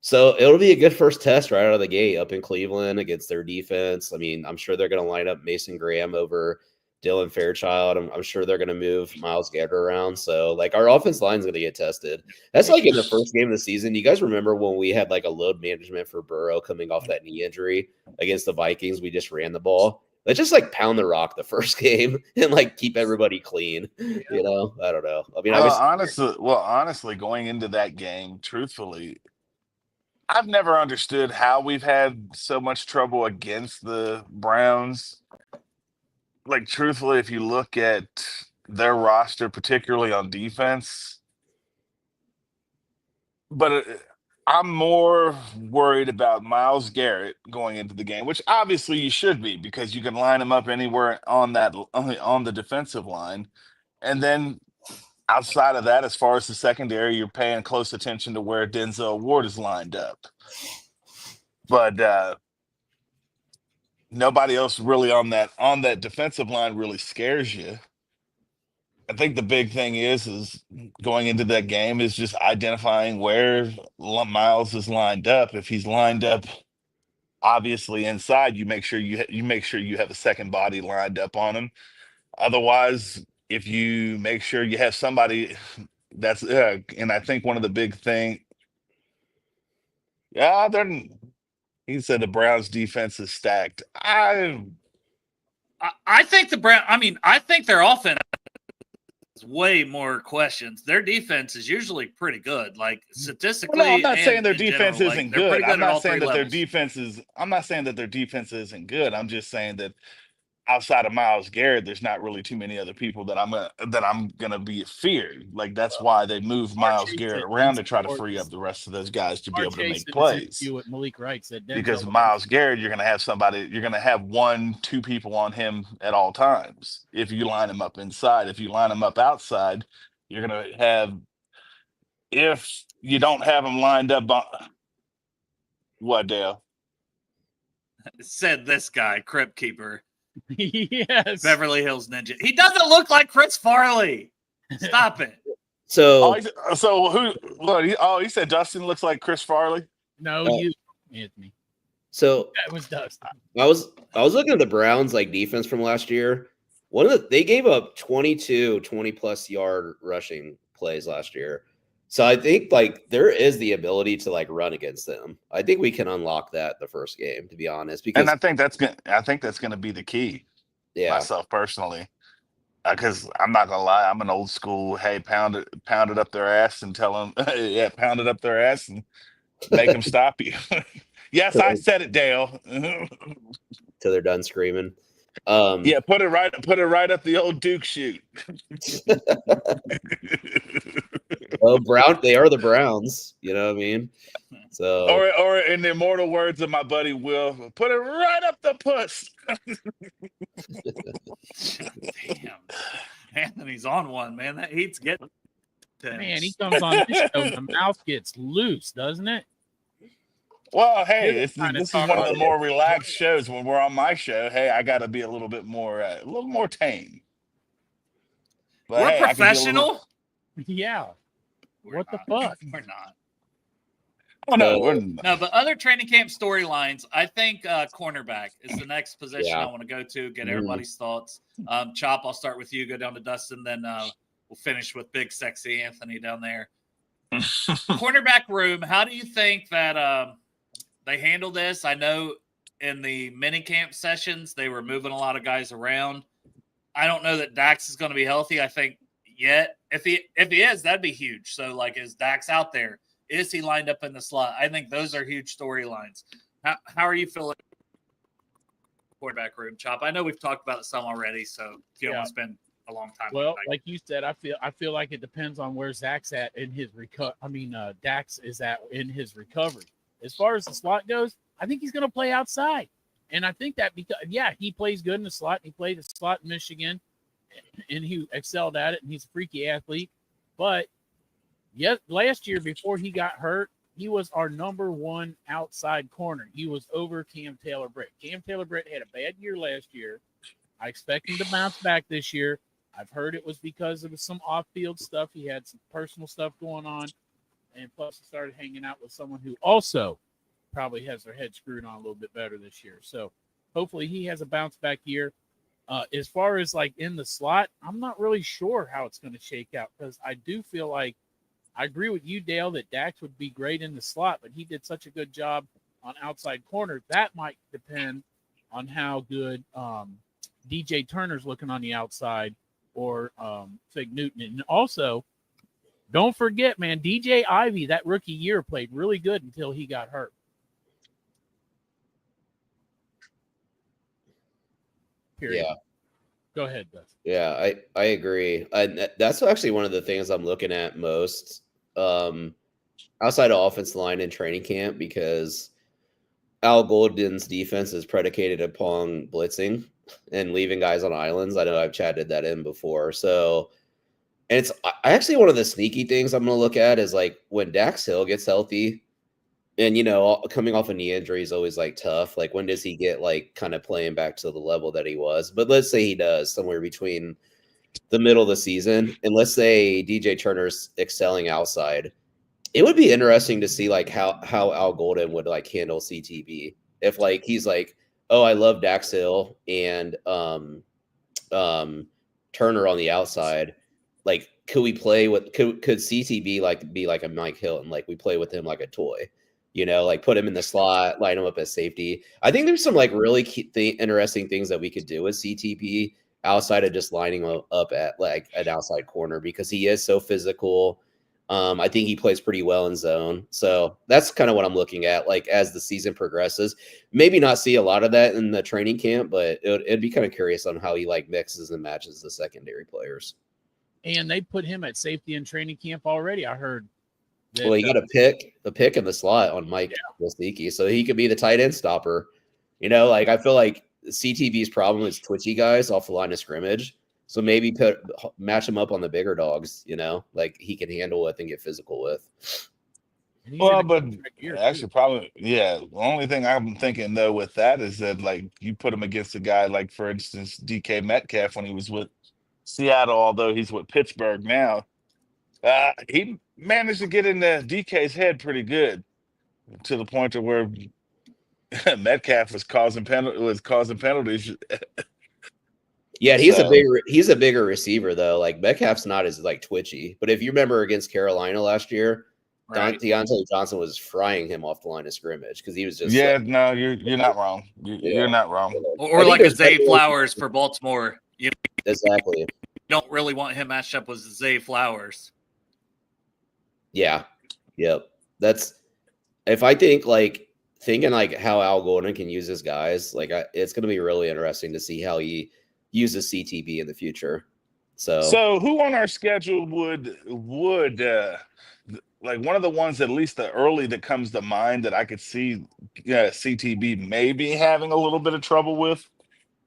So it'll be a good first test right out of the gate up in Cleveland against their defense. I mean, I'm sure they're going to line up Mason Graham over Dylan Fairchild. I'm sure they're going to move Myles Garrett around. So, like, our offense line is going to get tested. That's like in the first game of the season. You guys remember when we had like a load management for Burrow coming off that knee injury against the Vikings? We just ran the ball. Let's just like pound the rock the first game and like keep everybody clean. I don't know. I mean, honestly, going into that game, truthfully, I've never understood how we've had so much trouble against the Browns. Like, truthfully, if you look at their roster, particularly on defense, but I'm more worried about Myles Garrett going into the game, which obviously you should be because you can line him up anywhere on the defensive line. And then outside of that, as far as the secondary, you're paying close attention to where Denzel Ward is lined up. But nobody else really on that defensive line really scares you. I think the big thing is going into that game is just identifying where Miles is lined up. If he's lined up obviously inside, you make sure you have a second body lined up on him. Otherwise, if you make sure you have somebody that's and I think one of the big thing, yeah, they're he said the Browns defense is stacked. I think the Brown. I mean, I think their offense has way more questions. Their defense is usually pretty good, like statistically. Well, no, I'm not and saying their in defense general. isn't Like, they're pretty good. I'm at all not saying three that their levels. defense is. I'm not saying that their defense isn't good. I'm just saying that outside of Miles Garrett, there's not really too many other people that I'm gonna be feared. Like that's why they moved Miles Chase Garrett said around to Denzel try to Ward free is- up the rest of those guys to be Mark able to Chase make in his plays. interview with Malik Wright said Because Denzel Miles Garrett, you're gonna have 1-2 people on him at all times. If you line him up inside, if you line him up outside, you're gonna have. If you don't have him lined up on what, Dale? Said this guy, Crypt Keeper, yes. Beverly Hills Ninja. He doesn't look like Chris Farley. Stop it. So So who? What? He said Dustin looks like Chris Farley. No, Oh. you, Anthony. so That was Dustin. I was looking at the Browns like defense from last year. They gave up 22 20+ yard rushing plays last year. So I think like there is the ability to like run against them. I think we can unlock that the first game, to be honest. Because And I think that's gonna be the key. yeah, Myself personally, because I'm not gonna lie, I'm an old school. Hey, pound it up their ass and tell them, yeah, pound it up their ass and make them stop you. Yes, I said it, Dale. till they're done screaming. Yeah, put it right up the old Duke chute. Well, they are the Browns. You know what I mean? So Or in the immortal words of my buddy Will, put it right up the puss. Damn. Anthony's on one, man. That heat's getting to him. Man, he comes on this show, the mouth gets loose, doesn't it? Well, hey, You're this trying to is talk one of about the more relaxed shows. When we're on my show, hey, I got to be a little more tame. But, We're hey, I can be a little- professional. Yeah. We're What the not. fuck? We're not. Oh, no, we're not. No, but other training camp storylines, I think cornerback is the next position Yeah. I want to go to, get Mhm. everybody's thoughts. Chop, I'll start with you, go down to Dustin, then we'll finish with big, sexy Anthony down there. Cornerback room, how do you think that they handle this? I know in the mini camp sessions, they were moving a lot of guys around. I don't know that Dax is going to be healthy, I think, yet. If he is, that'd be huge. So, like, is Dax out there? Is he lined up in the slot? I think those are huge storylines. How are you feeling? Quarterback room, Chop. I know we've talked about it some already, so if you don't want to spend a long time. Well, on it, like you said, I feel like it depends on where Zach's at in his Dax is at in his recovery. As far as the slot goes, I think he's going to play outside, and I think that because he plays good in the slot. He played the slot in Michigan, and he excelled at it, and he's a freaky athlete. But last year before he got hurt, he was our number one outside corner. He was over Cam Taylor-Britt. Cam Taylor-Britt had a bad year last year. I expect him to bounce back this year. I've heard it was because of some off-field stuff. He had some personal stuff going on. And plus he started hanging out with someone who also probably has their head screwed on a little bit better this year. So hopefully he has a bounce back year. As far as like in the slot, I'm not really sure how it's going to shake out because I do feel like I agree with you, Dale, that Dax would be great in the slot, but he did such a good job on outside corner. That might depend on how good DJ Turner's looking on the outside or Fig Newton. And also, don't forget, man, DJ Ivy, that rookie year, played really good until he got hurt. Period. yeah. Go ahead, Dustin. Yeah, I agree. And that's actually one of the things I'm looking at most outside of offensive line in training camp because Al Golden's defense is predicated upon blitzing and leaving guys on islands. I know I've chatted that in before. So, and it's actually one of the sneaky things I'm going to look at is like when Dax Hill gets healthy and, you know, coming off a knee injury is always like tough. Like when does he get like kind of playing back to the level that he was? But let's say he does somewhere between the middle of the season, and let's say DJ Turner's excelling outside, it would be interesting to see like how Al Golden would like handle CTB if like he's like, oh, I love Dax Hill and Turner on the outside. Like, could we play with could CTB like be like a Mike Hilton? Like we play with him like a toy, you know, like put him in the slot, line him up as safety. I think there's some like really interesting things that we could do with CTB outside of just lining him up at like an outside corner because he is so physical. I think he plays pretty well in zone. So that's kind of what I'm looking at. Like as the season progresses, maybe not see a lot of that in the training camp, but it'd be kind of curious on how he like mixes and matches the secondary players. And they put him at safety in training camp already. I heard. That, Well, he got a pick in the slot on Mike Gesicki, so he could be the tight end stopper. You know, like I feel like CTB's problem is twitchy guys off the line of scrimmage. So maybe match him up on the bigger dogs, you know, like he can handle with and get physical with. Well, but actually, probably, yeah. The only thing I'm thinking though with that is that like you put him against a guy like, for instance, DK Metcalf when he was with Seattle, although he's with Pittsburgh now. He managed to get into DK's head pretty good to the point to where Metcalf was causing penalties. Yeah, he's a bigger receiver though. Like Metcalf's not as like twitchy, but if you remember against Carolina last year, Right. Deontay Johnson was frying him off the line of scrimmage because he was just No, you're not wrong. You're not wrong. Or like a Zay Flowers for Baltimore. You exactly. don't really want him matched up with Zay Flowers. Yeah. Yep. That's if I think like thinking like how Al Golden can use his guys, like it's going to be really interesting to see how he uses CTB in the future. So who on our schedule would like one of the ones at least the early that comes to mind that I could see CTB maybe having a little bit of trouble with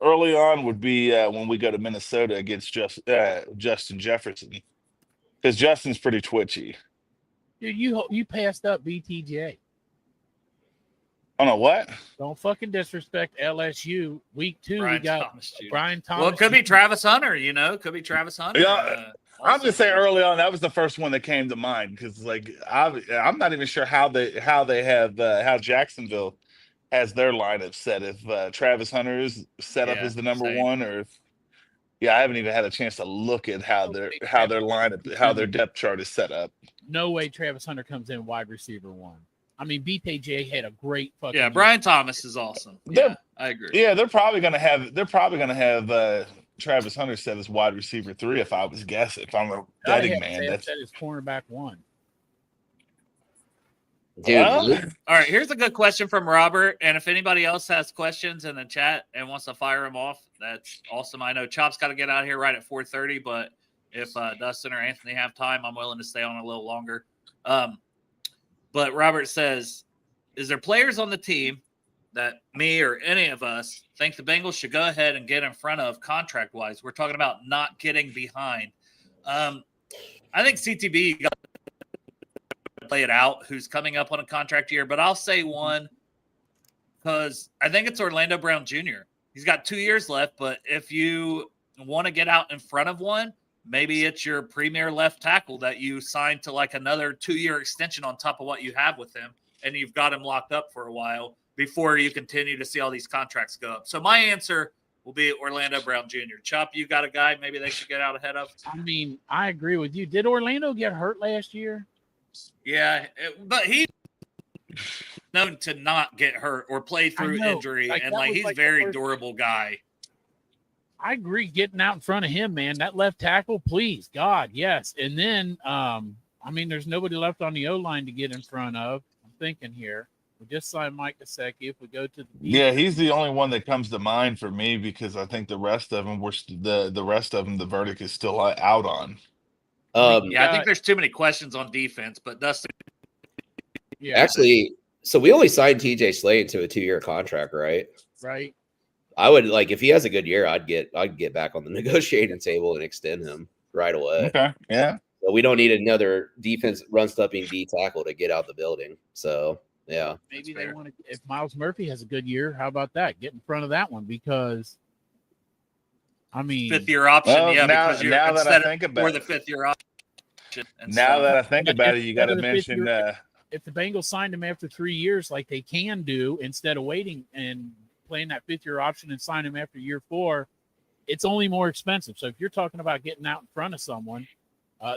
early on would be when we go to Minnesota against Justin Jefferson, because Justin's pretty twitchy. Dude, you passed up BTJ. Oh no, what? Don't fucking disrespect LSU. Week 2, we got Brian Thomas. Well, it could be Travis Hunter, you know, could be Travis Hunter. Yeah. I'm just saying early on that was the first one that came to mind because like I'm not even sure how Jacksonville has their lineup set, if Travis Hunter is set up as the number one, or if I haven't even had a chance to look at how their lineup, how their depth chart is set up. No way Travis Hunter comes in wide receiver 1. I mean, BTJ had a great fucking year. Brian Thomas is awesome. Yeah, I agree. Yeah, they're probably gonna have Travis Hunter set as wide receiver 3 if I was guessing. If I'm a betting man, that's his cornerback 1. Dude. All right, here's a good question from Robert. And if anybody else has questions in the chat and wants to fire them off, that's awesome. I know Chop's got to get out here right at 4:30, but if Dustin or Anthony have time, I'm willing to stay on a little longer. But Robert says, is there players on the team that me or any of us think the Bengals should go ahead and get in front of contract-wise? We're talking about not getting behind. I think CTB got to play it out, who's coming up on a contract year. But I'll say one because I think it's Orlando Brown Jr. He's got 2 years left, but if you want to get out in front of one, maybe it's your premier left tackle that you signed to like another 2-year extension on top of what you have with him, and you've got him locked up for a while before you continue to see all these contracts go up. So my answer will be Orlando Brown Jr. Chop, you got a guy maybe they should get out ahead of? I mean, I agree with you. Did Orlando get hurt last year? Yeah, but he's known to not get hurt or play through injury, and he's a very durable guy. I agree. Getting out in front of him, man. That left tackle, please, God, yes. And then, I mean, there's nobody left on the O-line to get in front of. I'm thinking here. We just signed Mike Gesicki. If we go to the he's the only one that comes to mind for me because I think the rest of them the verdict is still out on. I think there's too many questions on defense, but Dustin. Yeah. Actually, so we only signed TJ Slade to a 2-year contract, right? Right. I would like if he has a good year, I'd get back on the negotiating table and extend him right away. Okay. Yeah. But we don't need another defense run stopping D tackle to get out the building. So yeah. Maybe they want to if Miles Murphy has a good year, how about that? Get in front of that one because I mean, fifth year option. Well, Yeah, now because you're now that I instead think of for about the it, fifth year option. And now so, that I think But about it, you got to instead of the fifth mention. year- if the Bengals signed him after 3 years, like they can do, instead of waiting and playing that fifth year option and sign him after year 4, it's only more expensive. So if you're talking about getting out in front of someone,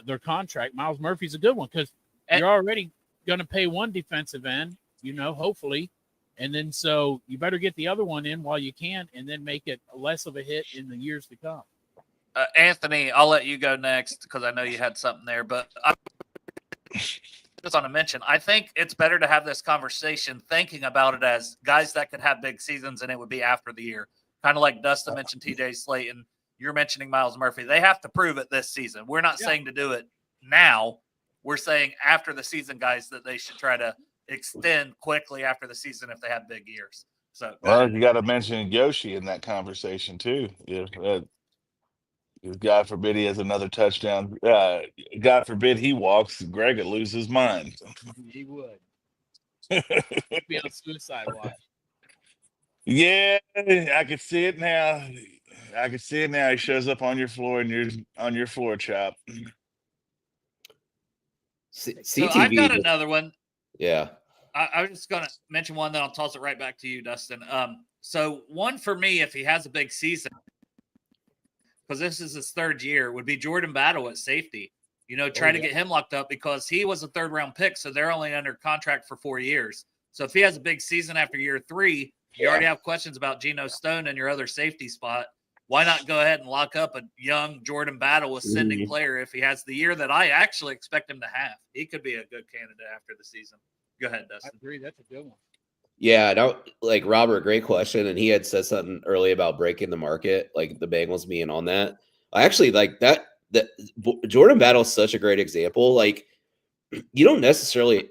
their contract, Miles Murphy's a good one because And- you're already going to pay one defensive end, hopefully. And then so you better get the other one in while you can and then make it less of a hit in the years to come. Anthony, I'll let you go next because I know you had something there. But I just want to mention, I think it's better to have this conversation thinking about it as guys that could have big seasons and it would be after the year. Kind of like Dustin mentioned TJ Slayton. You're mentioning Miles Murphy. They have to prove it this season. We're not saying to do it now. We're saying after the season, guys, that they should try to extend quickly after the season if they have big years. So, Well, you got to mention Yoshi in that conversation too. If God forbid he has another touchdown, God forbid he walks, Greg would lose his mind. He would be on suicide watch. Yeah, I can see it now. I can see it now. He shows up on your floor and you're on your floor, Chop. so CTV. I've got another one. Yeah. I was just going to mention one, then I'll toss it right back to you, Dustin. So one for me, if he has a big season, because this is his third year, would be Jordan Battle at safety. Try to get him locked up because he was a third-round pick, so they're only under contract for 4 years. So if he has a big season after year 3, you already have questions about Geno Stone and your other safety spot. Why not go ahead and lock up a young Jordan Battle ascending player if he has the year that I actually expect him to have? He could be a good candidate after the season. Go ahead, I Dustin. agree. That's a good one. Yeah, no, like Robert, great question. And he had said something early about breaking the market, like the Bengals being on that. I actually like that. Jordan Battle is such a great example. Like, you don't necessarily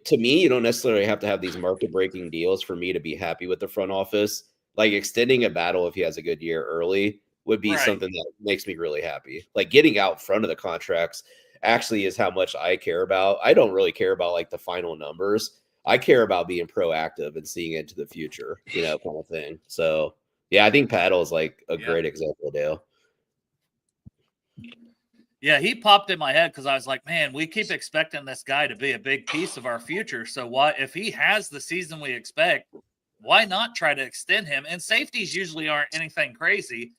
have to have these market breaking deals for me to be happy with the front office. Like extending a Battle if he has a good year early would be something that makes me really happy. Like getting out front of the contracts actually is how much I care about. I don't really care about like the final numbers. I care about being proactive and seeing into the future, kind of thing. So yeah, I think Paddle is like a great example, Dale. Yeah, he popped in my head because I was like, man, we keep expecting this guy to be a big piece of our future. So why, if he has the season we expect, why not try to extend him? And safeties usually aren't anything crazy,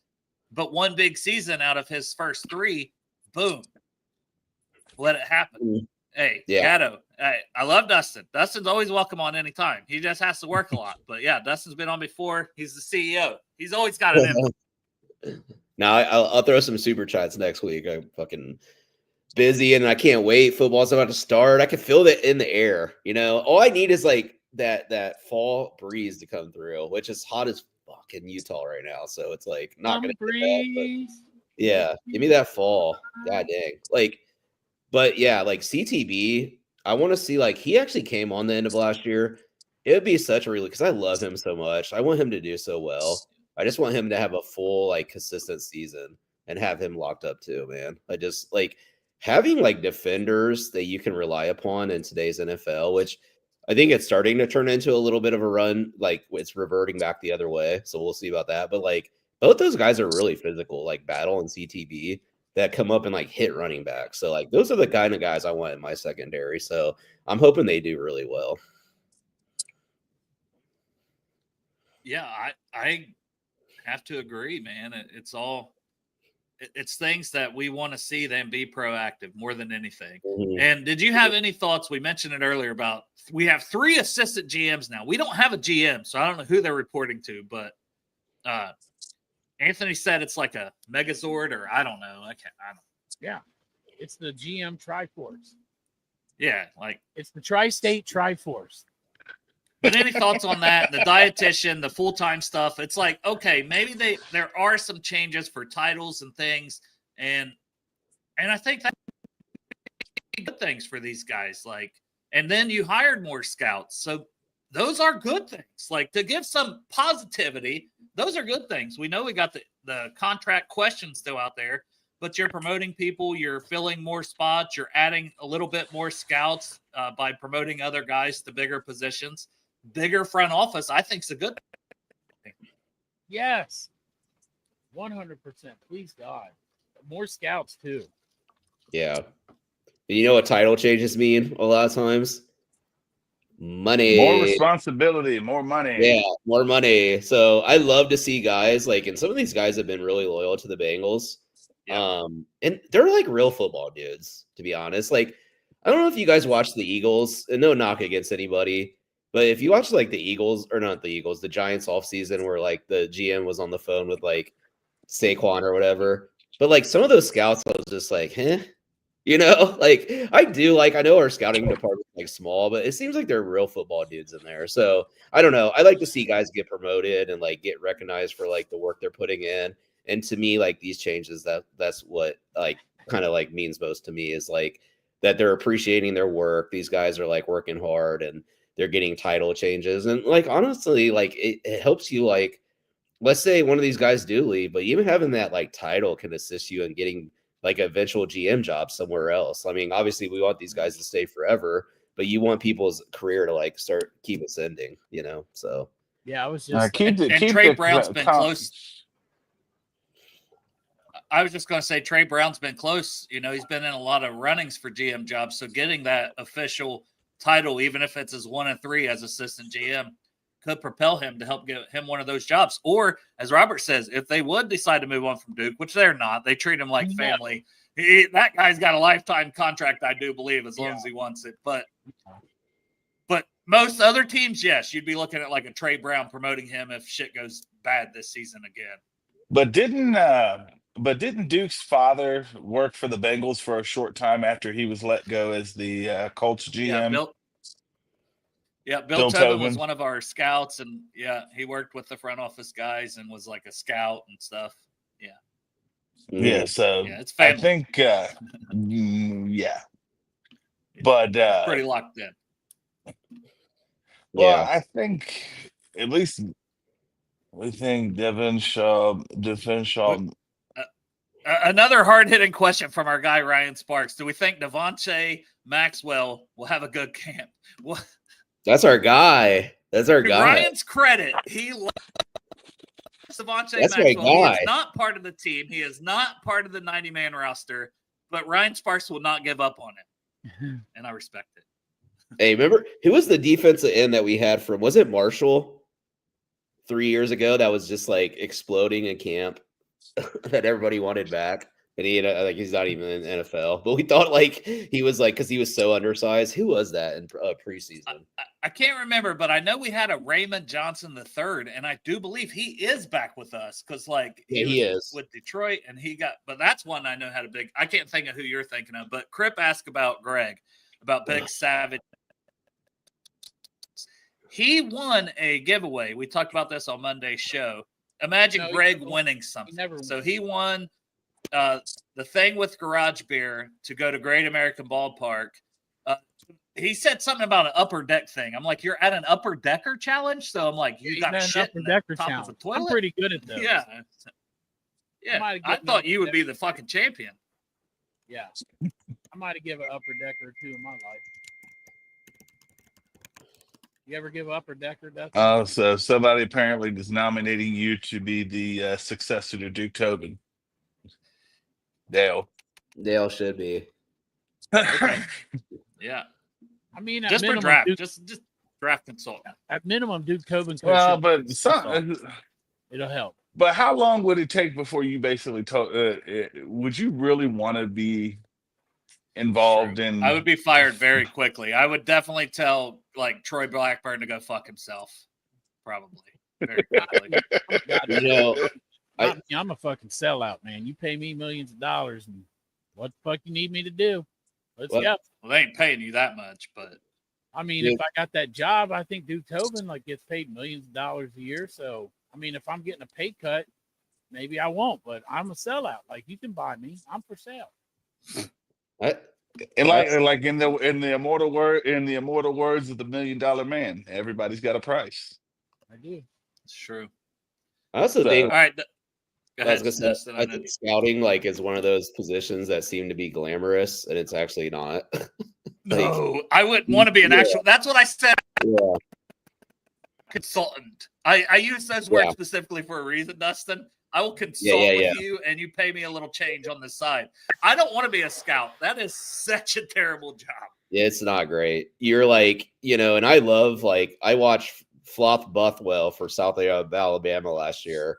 but one big season out of his first 3, boom, let it happen. Hey, Gatto, I love Dustin. Dustin's always welcome on any time. He just has to work a lot. But yeah, Dustin's been on before. He's the CEO. He's always got an input. Now I'll throw some super chats next week. I'm fucking busy and I can't wait. Football's about to start. I can feel that in the air. All I need is like that fall breeze to come through, which is hot as fuck in Utah right now. So it's like not gonna breeze. Yeah, give me that fall. God dang. But yeah, like CTB, I want to see like he actually came on the end of last year. It would be such a relief because I love him so much. I want him to do so well. I just want him to have a full, like, consistent season and have him locked up too, man. I just like having like defenders that you can rely upon in today's NFL, which I think it's starting to turn into a little bit of a run. Like it's reverting back the other way. So we'll see about that. But like both those guys are really physical, like Battle and CTB that come up and like hit running back. So like those are the kind of guys I want in my secondary. So I'm hoping they do really well. Yeah, I have to agree, man. It's things that we want to see them be proactive more than anything. Mm-hmm. And did you have any thoughts? We mentioned it earlier about we have 3 assistant GMs now. We don't have a GM, so I don't know who they're reporting to, but Anthony said it's like a Megazord, or I don't know. I don't. Yeah, it's the GM Triforce. Yeah, like it's the Tri-State Triforce. But any thoughts on that? The dietitian, the full-time stuff. It's like, okay, maybe there are some changes for titles and things, and I think that's good things for these guys. Like, and then you hired more scouts, so those are good things. Like to give some positivity, those are good things. We know we got the contract questions still out there, but you're promoting people, you're filling more spots, you're adding a little bit more scouts by promoting other guys to bigger positions. Bigger front office, I think, is a good thing. Yes. 100%. Please God, more scouts too. Yeah. You know what title changes mean a lot of times? Money. More responsibility, more money. Yeah, more money. So I love to see guys like, and some of these guys have been really loyal to the Bengals. Yeah. And they're like real football dudes, to be honest. Like, I don't know if you guys watch the Eagles, and no knock against anybody, but if you watch like the Eagles, or not the Eagles, the Giants off season, where like the GM was on the phone with like Saquon or whatever, but like some of those scouts, I was just like, huh? You know, like I know our scouting department's like small, but it seems like they're real football dudes in there. So I don't know. I like to see guys get promoted and like get recognized for like the work they're putting in. And to me, like these changes, that's what like kind of like means most to me is like that they're appreciating their work. These guys are like working hard and they're getting title changes. And like honestly, like it helps you like, let's say one of these guys do leave, but even having that like title can assist you in getting like eventual GM job somewhere else. I mean, obviously we want these guys to stay forever, but you want people's career to like keep ascending, you know? So yeah, I was just and Trey Brown's been close. I was just going to say Trey Brown's been close. You know, he's been in a lot of runnings for GM jobs. So getting that official title, even if it's as 1 and 3 as assistant GM, could propel him to help get him one of those jobs. Or, as Robert says, if they would decide to move on from Duke, which they're not, they treat him like family. That guy's got a lifetime contract, I do believe, as long as he wants it. But most other teams, yes, you'd be looking at like a Trey Brown promoting him if shit goes bad this season again. But didn't Duke's father work for the Bengals for a short time after he was let go as the Colts GM? Bill Tobin was one of our scouts, and he worked with the front office guys and was like a scout and stuff. Yeah. So it's family. I think, but pretty locked in. Well, I think at least we think Devin Shaw. Another hard-hitting question from our guy Ryan Sparks: do we think Devontae Maxwell will have a good camp? Well, that's our guy. That's our guy. Ryan's credit, he loves Devontae Maxwell. He is not part of the team. He is not part of the 90-man roster. But Ryan Sparks will not give up on it, and I respect it. Hey, remember who was the defensive end that we had from? Was it Marshall 3 years ago? That was just like exploding in camp that everybody wanted back. And he like he's not even in the NFL, but we thought like he was like because he was so undersized. Who was that in preseason? I can't remember, but I know we had a Raymond Johnson III, and I do believe he is back with us because like he is with Detroit, and he got. But that's one I know had a big. I can't think of who you're thinking of, but Crip asked about Greg about Big Savage. He won a giveaway. We talked about this on Monday's show. Imagine Greg winning something. So he won the thing with Garage Beer to go to Great American Ballpark. He said something about an upper deck thing. I'm like, you're at an upper decker challenge? So I'm like, you got shit in the top of a toilet? I'm pretty good at those. Yeah. I thought you would be the fucking champion. Yeah. I might have given an upper decker or two in my life. You ever give upper decker, Dustin? So somebody apparently is nominating you to be the successor to Duke Tobin. Dale should be. Yeah. I mean, just for draft, just draft consultant. At minimum, Duke Tobin. Well, but it'll help. But how long would it take before you basically would you really want to be involved in? I would be fired very quickly. I would definitely tell like Troy Blackburn to go fuck himself. Probably. Very quickly. You know, I'm a fucking sellout, man. You pay me millions of dollars, and what the fuck you need me to do? Let's go. Well, they ain't paying you that much, but I mean, if I got that job, I think Duke Tobin like gets paid millions of dollars a year. So I mean, if I'm getting a pay cut, maybe I won't. But I'm a sellout. Like you can buy me. I'm for sale. And like in the immortal words of the $1 Million Man, everybody's got a price. I do. It's true. I also think. All right. I think scouting like is one of those positions that seem to be glamorous, and it's actually not. No, I wouldn't want to be an actual. That's what I said. Yeah. Consultant. I use those words specifically for a reason, Dustin. I will consult yeah. with you, and you pay me a little change on the side. I don't want to be a scout. That is such a terrible job. It's not great. You're like, and I love, like, I watched Floth Buthwell for South Alabama last year.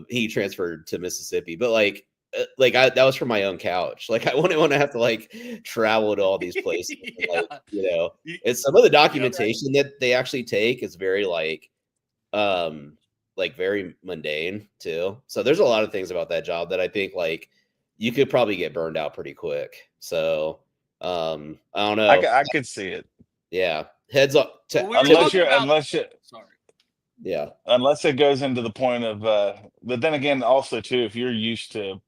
He transferred to Mississippi, but that was from my own couch. Like, I wouldn't want to have to like travel to all these places. Yeah. It's some of the documentation that they actually take is very very mundane too. So there's a lot of things about that job that I think like you could probably get burned out pretty quick. So I don't know. I could see it. Yeah, heads up. Unless it goes into the point of, but then again, also too, if you're used to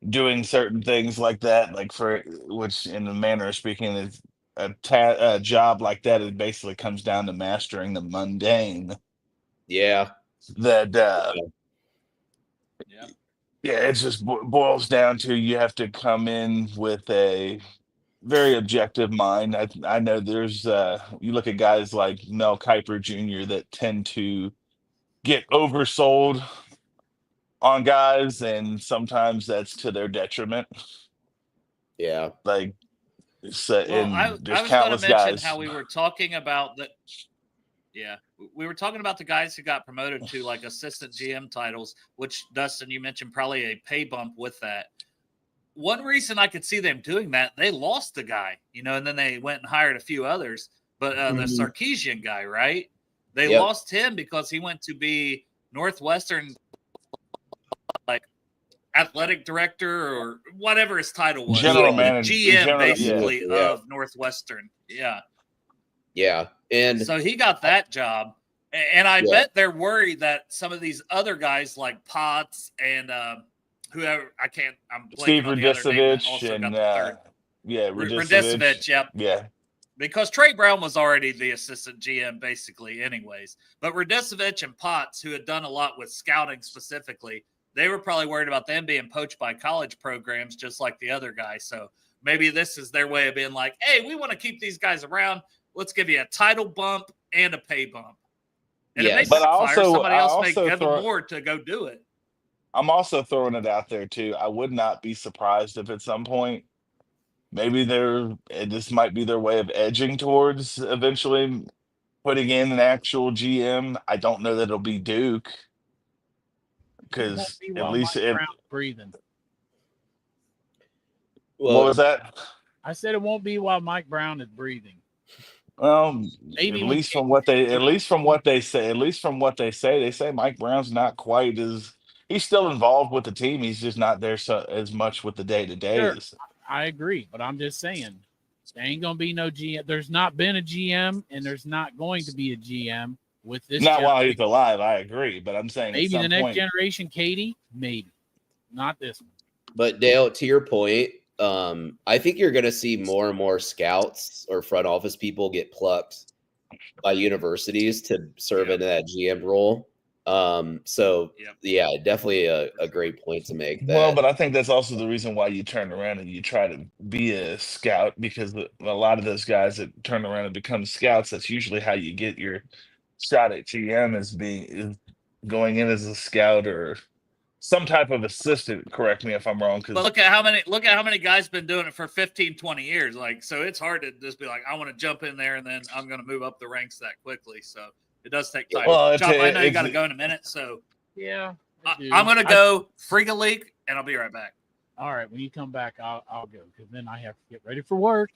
doing certain things like that, like which in the manner of speaking is a job like that, it basically comes down to mastering the mundane. Yeah. That it just boils down to you have to come in with a very objective mind. I know there's you look at guys like Mel Kiper Jr. that tend to get oversold on guys, and sometimes that's to their detriment. Yeah. Like, so, Well, and I was there's going to countless mention guys. how we were talking about that. Yeah, we were talking about the guys who got promoted to like assistant GM titles, which Dustin, you mentioned probably a pay bump with that. One reason I could see them doing that, they lost the guy, and then they went and hired a few others. But the Sarkeesian guy, right? They lost him because he went to be Northwestern, like athletic director or whatever his title was, General manager, GM basically of Northwestern. Yeah. Yeah. And so he got that job. And I bet they're worried that some of these other guys like Potts and whoever, I'm blanking Steve on the other name that also Radisevich got the third. Radisevich. Yep. Yeah. Because Trey Brown was already the assistant GM basically anyways. But Radisevich and Potts, who had done a lot with scouting specifically, they were probably worried about them being poached by college programs just like the other guys. So maybe this is their way of being like, hey, we want to keep these guys around. Let's give you a title bump and a pay bump. And it makes somebody else make Kevin Moore to go do it. I'm also throwing it out there too. I would not be surprised if at some point maybe this might be their way of edging towards eventually putting in an actual GM. I don't know that it'll be Duke, because at least breathing. What was that? I said it won't be while Mike Brown is breathing. Well, at least from what they say, they say Mike Brown's not quite as, he's still involved with the team. He's just not there as much with the day-to-day. Sure, I agree, but I'm just saying there ain't gonna be no GM. There's not been a GM, and there's not going to be a GM with this. Not while he's alive. I agree, but I'm saying maybe the next generation, Katie, maybe not this one. But Dale, to your point, I think you're going to see more and more scouts or front office people get plucked by universities to serve into that GM role. Definitely a great point to make. Well, but I think that's also the reason why you turn around and you try to be a scout, because a lot of those guys that turn around and become scouts, that's usually how you get your shot at GM, is going in as a scout or some type of assistant. Correct me if I'm wrong. But look at how many guys been doing it for 15, 20 years. Like, so it's hard to just be like, I want to jump in there and then I'm going to move up the ranks that quickly. So it does take time. Well, Chop, I know you got to go in a minute. So yeah, I'm going to go freak a leak and I'll be right back. All right. When you come back, I'll go, because then I have to get ready for work.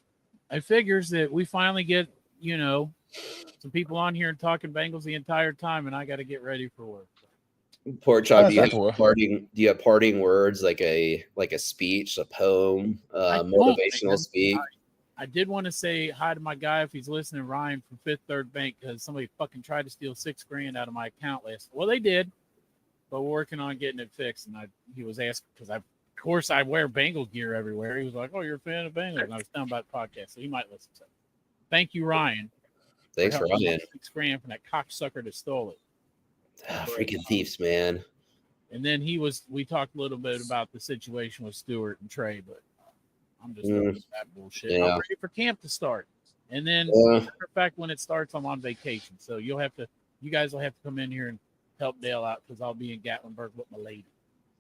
I figures that we finally get, some people on here and talking Bengals the entire time, and I got to get ready for work. Pork Chop, do you have parting words, like a speech, a poem, motivational speech? I did want to say hi to my guy, if he's listening, Ryan from Fifth Third Bank, because somebody fucking tried to steal $6,000 out of my account last. Well, they did, but we're working on getting it fixed. And he was asking, because of course I wear Bengal gear everywhere. He was like, "Oh, you're a fan of Bengals," and I was telling about the podcast, so he might listen to it. Thank you, Ryan. Thanks, Ryan. $6,000 from that cocksucker that stole it. Freaking thieves, man. And then we talked a little bit about the situation with Stewart and Trey, but I'm just done with that bullshit. Yeah. I'm ready for camp to start. And then, matter of fact, when it starts, I'm on vacation. So you guys will have to come in here and help Dale out because I'll be in Gatlinburg with my lady.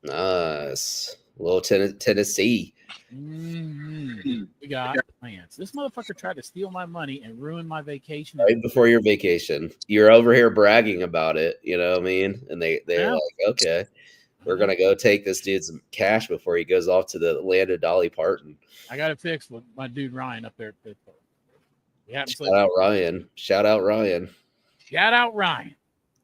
Nice. Little Tennessee. We got plans. This motherfucker tried to steal my money and ruin my vacation. Right before your vacation. You're over here bragging about it, you know what I mean? And they're Yeah. like, okay, we're gonna go take this dude's cash before he goes off to the land of Dolly Parton. I got it fixed with my dude Ryan up there at Pittsburgh. Shout out Ryan. Shout out Ryan. Shout out Ryan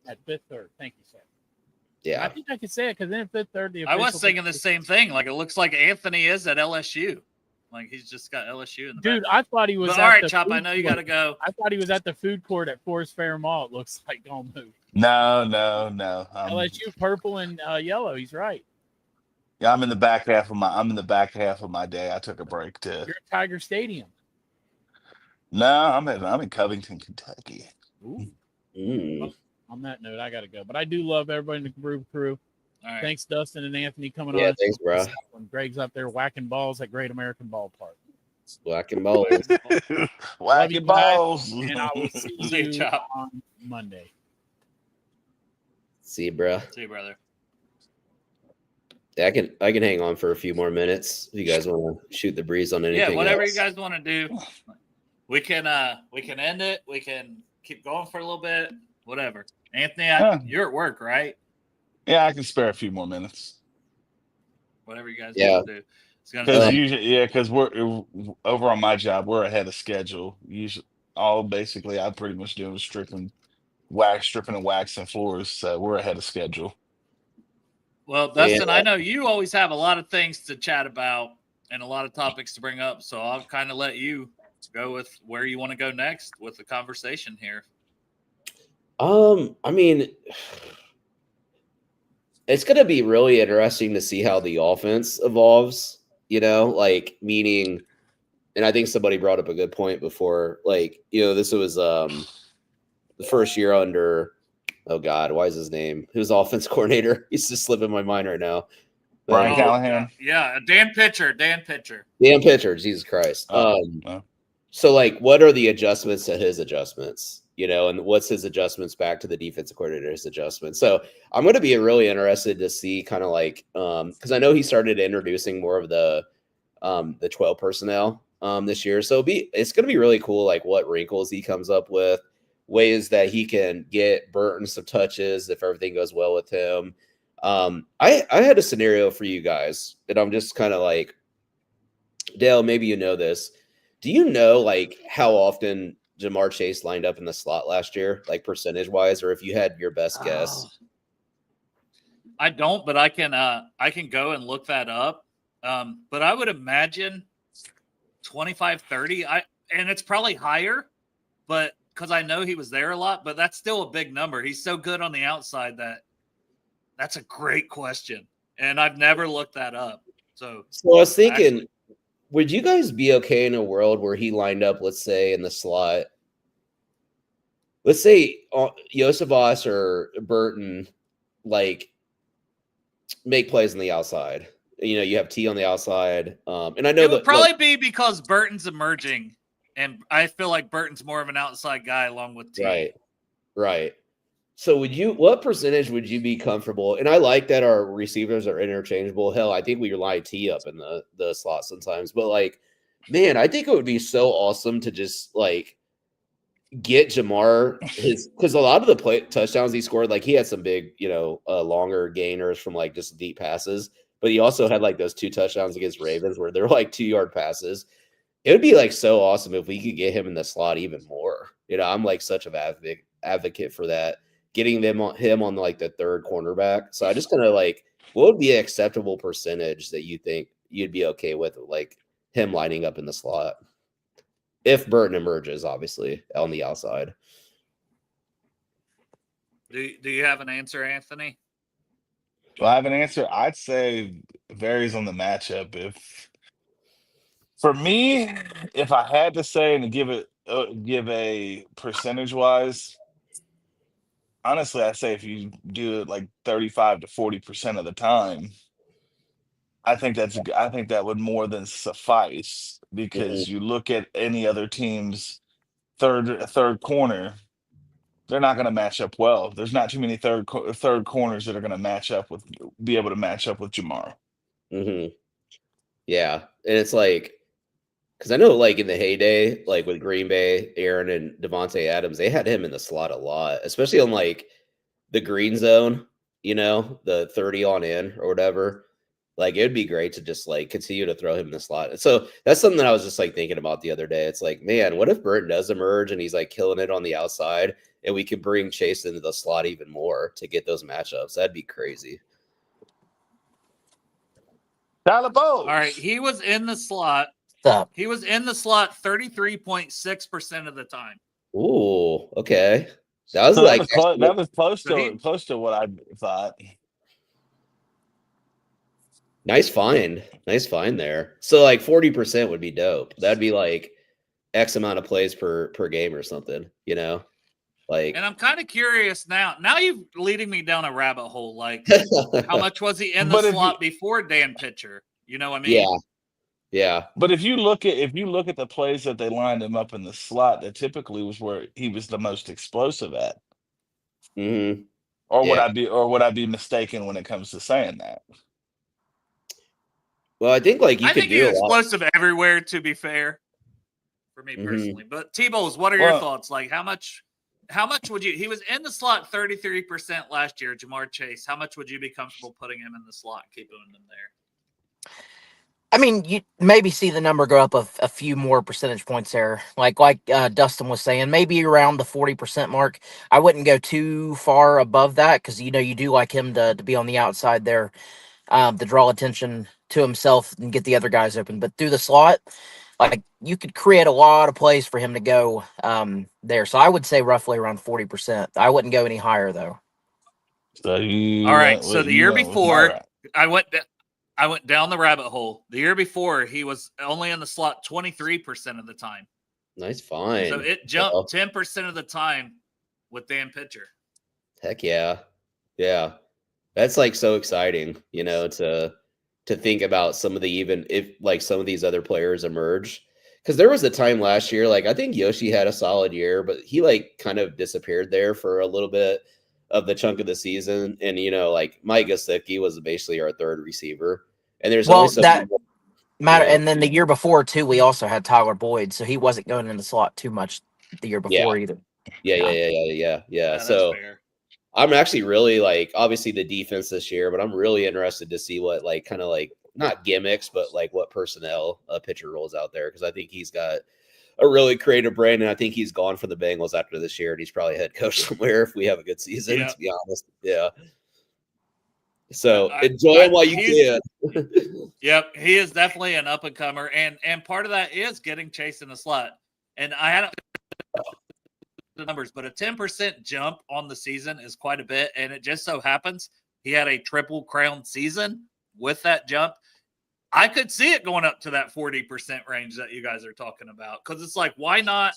at Fifth Third. Thank you, sir. I Yeah. think I could say it because then Fifth Third, the I was official- thinking the same thing. Like it looks like Anthony is at LSU. Like he's just got LSU in the Dude, back. I thought he was. But at all right, the Chop. I food know you court. got to go. I thought he was at the food court at Forest Fair Mall. It looks like don't move. No. LSU purple and yellow. He's right. Yeah, I'm in the back half of my day. I took a break to. You're at Tiger Stadium. No, I'm in Covington, Kentucky. Ooh. Mm. On that note, I got to go. But I do love everybody in the Brew Crew. All right. Thanks, Dustin and Anthony, coming Yeah, on. thanks, bro. When Greg's up there whacking balls at Great American Ballpark. Black and balls. Love you Wacky guys, balls. And I will see See you, you Chop. on Monday. See you, bro. See you, brother. I can hang on for a few more minutes if you guys want to shoot the breeze on anything. Yeah, whatever else. you guys want to do. We can end it. We can keep going for a little bit. Whatever. Anthony, you're at work, right? Yeah, I can spare a few more minutes. Whatever you guys Yeah. want to do. It's gonna Because be usually, because we're over on my job, we're ahead of schedule. Usually, basically I pretty much do is stripping and waxing floors. So we're ahead of schedule. well, Dustin. Yeah. I know you always have a lot of things to chat about and a lot of topics to bring up. So I'll kind of let you go with where you want to go next with the conversation here. I mean, it's going to be really interesting to see how the offense evolves, you know, like meaning, and I think somebody brought up a good point before, like, you know, this was the first year under, oh God, why is his name? Who's offense coordinator? He's just slipping my mind right now. Brian Oh, Callahan. Yeah, Dan Pitcher. Dan Pitcher, Jesus Christ. Oh. So like, what are the adjustments to his adjustments? You know, and what's his adjustments back to the defensive coordinator's adjustments? So I'm going to be really interested to see kind of like, because I know he started introducing more of the 12 personnel this year. So it's going to be really cool, like what wrinkles he comes up with, ways that he can get Burton some touches if everything goes well with him. I had a scenario for you guys, and I'm just kind of like, Dale, maybe you know this. Do you know like how often Jamar Chase lined up in the slot last year, like percentage wise, or if you had your best guess? I don't, but I can go and look that up. But I would imagine 25-30. And it's probably higher, but because I know he was there a lot, but that's still a big number. He's so good on the outside that's a great question. And I've never looked that up. So I was thinking, would you guys be okay in a world where he lined up, let's say, in the slot? Let's say Yosevas or Burton, like, make plays on the outside. You know, you have T on the outside. And I know it would probably be because Burton's emerging. And I feel like Burton's more of an outside guy along with T. Right. So what percentage would you be comfortable? And I like that our receivers are interchangeable. Hell, I think we line T up in the slot sometimes. But like, man, I think it would be so awesome to just like get Jamar because a lot of the touchdowns he scored, like he had some big, you know, longer gainers from like just deep passes. But he also had like those 2 touchdowns against Ravens where they're like 2-yard passes. It would be like so awesome if we could get him in the slot even more. You know, I'm like such an advocate for that. Getting him on like the third cornerback. So I just kind of like, what would be an acceptable percentage that you think you'd be okay with, like him lining up in the slot? If Burton emerges, obviously, on the outside. Do you have an answer, Anthony? Do I have an answer? I'd say it varies on the matchup. For me, if I had to say and give a percentage wise, honestly, I'd say if you do it like 35 to 40% of the time, I think that would more than suffice because you look at any other team's third corner, they're not going to match up well. There's not too many third corners that are going to be able to match up with Jamar. Mm-hmm. Yeah, and it's like, because I know, like in the heyday, like with Green Bay, Aaron and Devontae Adams, they had him in the slot a lot, especially on like the green zone. The 30 on in or whatever. Like it would be great to just like continue to throw him in the slot. So that's something that I was just like thinking about the other day. It's like, man, what if Burton does emerge and he's like killing it on the outside, and we could bring Chase into the slot even more to get those matchups? That'd be crazy. Tyler Bowles. All right, he was in the slot. Stop. He was in the slot 33.6% of the time. Ooh, okay. That was So like that was close So he- close to what I thought. nice find. Nice find there. So like 40% would be dope. That'd be like X amount of plays per game or something, Like And I'm kind of curious now. Now you're leading me down a rabbit hole. Like, how much was he in the But if slot before Dan Pitcher? You know what I mean? Yeah. Yeah. But if you look at the plays that they lined him up in the slot, that typically was where he was the most explosive at. Mm-hmm. Or Yeah. would I be mistaken when it comes to saying that? Well, I think like you I could think do he's a lot. explosive everywhere, to be fair, for me Mhm. personally. But T-Bowles, what are your Well- thoughts? Like, how much would you? He was in the slot 33% last year, Jamar Chase. How much would you be comfortable putting him in the slot, keeping him there? I mean, you maybe see the number go up a few more percentage points there. Like Dustin was saying, maybe around the 40% mark. I wouldn't go too far above that because, you do like him to be on the outside there, to draw attention to himself and get the other guys open. But through the slot, like you could create a lot of plays for him to go there. So I would say roughly around 40%. I wouldn't go any higher, though. So you All right. went So with- the you year went with my before, route. I went down the rabbit hole. The year before, he was only in the slot 23% of the time. Nice find. So it jumped 10% of the time with Dan Pitcher. Heck yeah. Yeah. That's like so exciting, to think about some of the, even if like some of these other players emerge. Because there was a time last year, like I think Yoshi had a solid year, but he like kind of disappeared there for a little bit of the chunk of the season. And like Mike Gesicki was basically our third receiver. And there's Well, only so that matter. Yeah. And then the year before, too, we also had Tyler Boyd. So he wasn't going in the slot too much the year before either. Yeah. That's So fair. I'm actually really like, obviously the defense this year, but I'm really interested to see what like kind of like not gimmicks, but like what personnel a pitcher rolls out there. Cause I think he's got a really creative brain. And I think he's gone for the Bengals after this year. And he's probably head coach somewhere if we have a good season, Yeah. to be honest. Yeah. So I- enjoy him while you he's- can. Yep, he is definitely an up and comer, and part of that is getting Chase in the slot. And I had the numbers, but a 10% jump on the season is quite a bit. And it just so happens he had a triple crown season with that jump. I could see it going up to that 40% range that you guys are talking about, because it's like, why not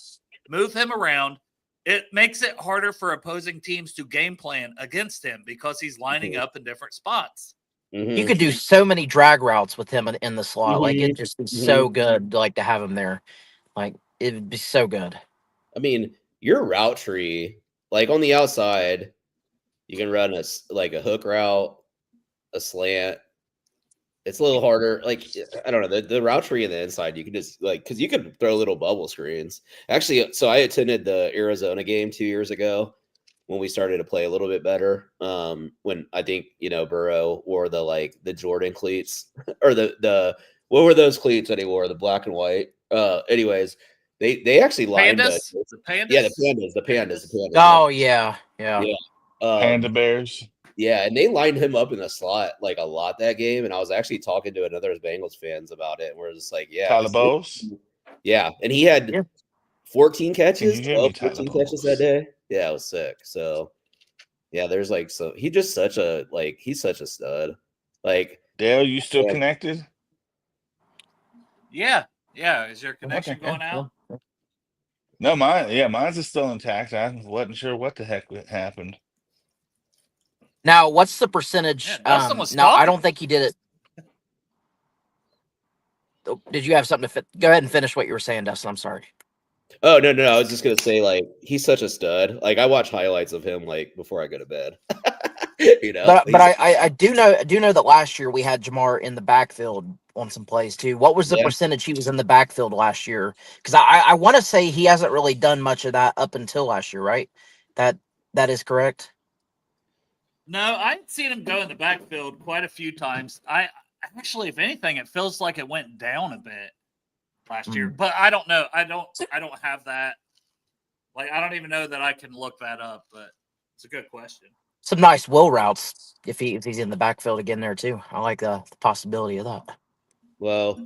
move him around? It makes it harder for opposing teams to game plan against him because he's lining up in different spots. Mhm. You could do so many drag routes with him in the slot. Like Mhm. it just is so good, like to have him there. Like it would be so good. I mean, your route tree, like on the outside, you can run like a hook route, a slant. It's a little harder. Like, I don't know, the route tree on the inside, you can just like, because you can throw little bubble screens. Actually, so I attended the Arizona game 2 years ago when we started to play a little bit better. When I think, Burrow wore the Jordan cleats or the what were those cleats that he wore? The black and white. Anyways, they actually lined Pandas? The pandas? yeah, the pandas. Oh yeah. Panda Bears. Yeah, and they lined him up in the slot like a lot that game. And I was actually talking to another Bengals fans about it. And we're just like, yeah. Tyler Bowles. Yeah. And he had 14 catches, Can you hear me, 12, 14 Tyler catches that day. Yeah, it was sick. So yeah, there's like he's just such a he's such a stud. Like Dale, you still Yeah. connected? Yeah. Is your connection Okay, going out? No, mine's is still intact. I wasn't sure what the heck happened. Now, what's the percentage? Yeah, Dustin was No, I talking. don't think he did it. Oh, did you have something to go ahead and finish what you were saying, Dustin? I'm sorry. Oh no, I was just gonna say like he's such a stud. Like I watch highlights of him like before I go to bed. But He's, I do know that last year we had Jamar in the backfield on some plays too. What was the yeah. percentage he was in the backfield last year? Because I want to say he hasn't really done much of that up until last year, right? That is correct. No, I've seen him go in the backfield quite a few times. I actually, if anything, it feels like it went down a bit last year. But I don't know. I don't have that. Like I don't even know that I can look that up. But it's a good question. Some nice will routes if he's in the backfield again there too. I like the possibility of that. Well,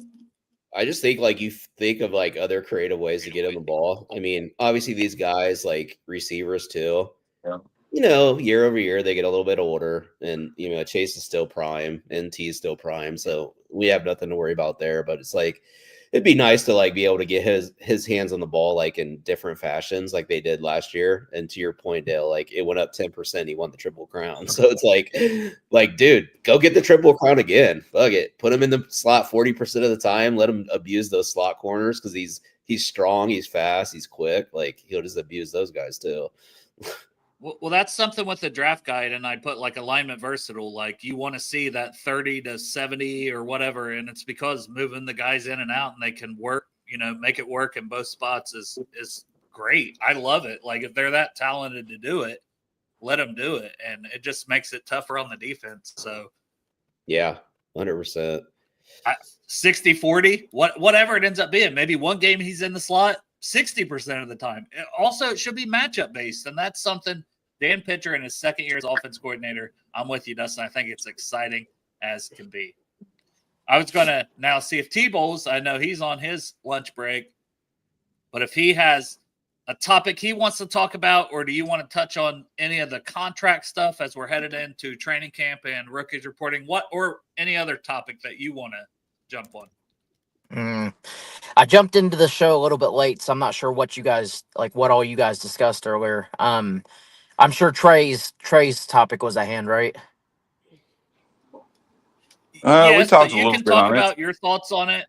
I just think like you think of like other creative ways to get him the ball. I mean, obviously these guys like receivers too. Yeah. Year over year they get a little bit older, and Chase is still prime, NT is still prime, so we have nothing to worry about there. But it's like it'd be nice to like be able to get his hands on the ball like in different fashions, like they did last year. And to your point, Dale, like it went up 10%. He won the Triple Crown, so it's like dude, go get the Triple Crown again. Fuck it, put him in the slot 40% of the time. Let him abuse those slot corners because he's strong, he's fast, he's quick. Like he'll just abuse those guys too. Well, that's something with the draft guide, and I put like alignment versatile. Like you want to see that 30 to 70 or whatever, and it's because moving the guys in and out and they can work, make it work in both spots is great. I love it. Like if they're that talented to do it, let them do it, and it just makes it tougher on the defense. So, yeah, 100%. 60-40, whatever it ends up being. Maybe one game he's in the slot 60% of the time. Also, it should be matchup based, and that's something Dan Pitcher in his second year as offense coordinator. I'm with you, Dustin. I think it's exciting as can be. I was going to now see if T-Bowles, I know he's on his lunch break, but if he has a topic he wants to talk about, or do you want to touch on any of the contract stuff as we're headed into training camp and rookies reporting, or any other topic that you want to jump on? I jumped into the show a little bit late, so I'm not sure what all you guys discussed earlier. I'm sure Trey's topic was at hand, right? Yes, we talked but a you little can bit talk on about it. your thoughts on it.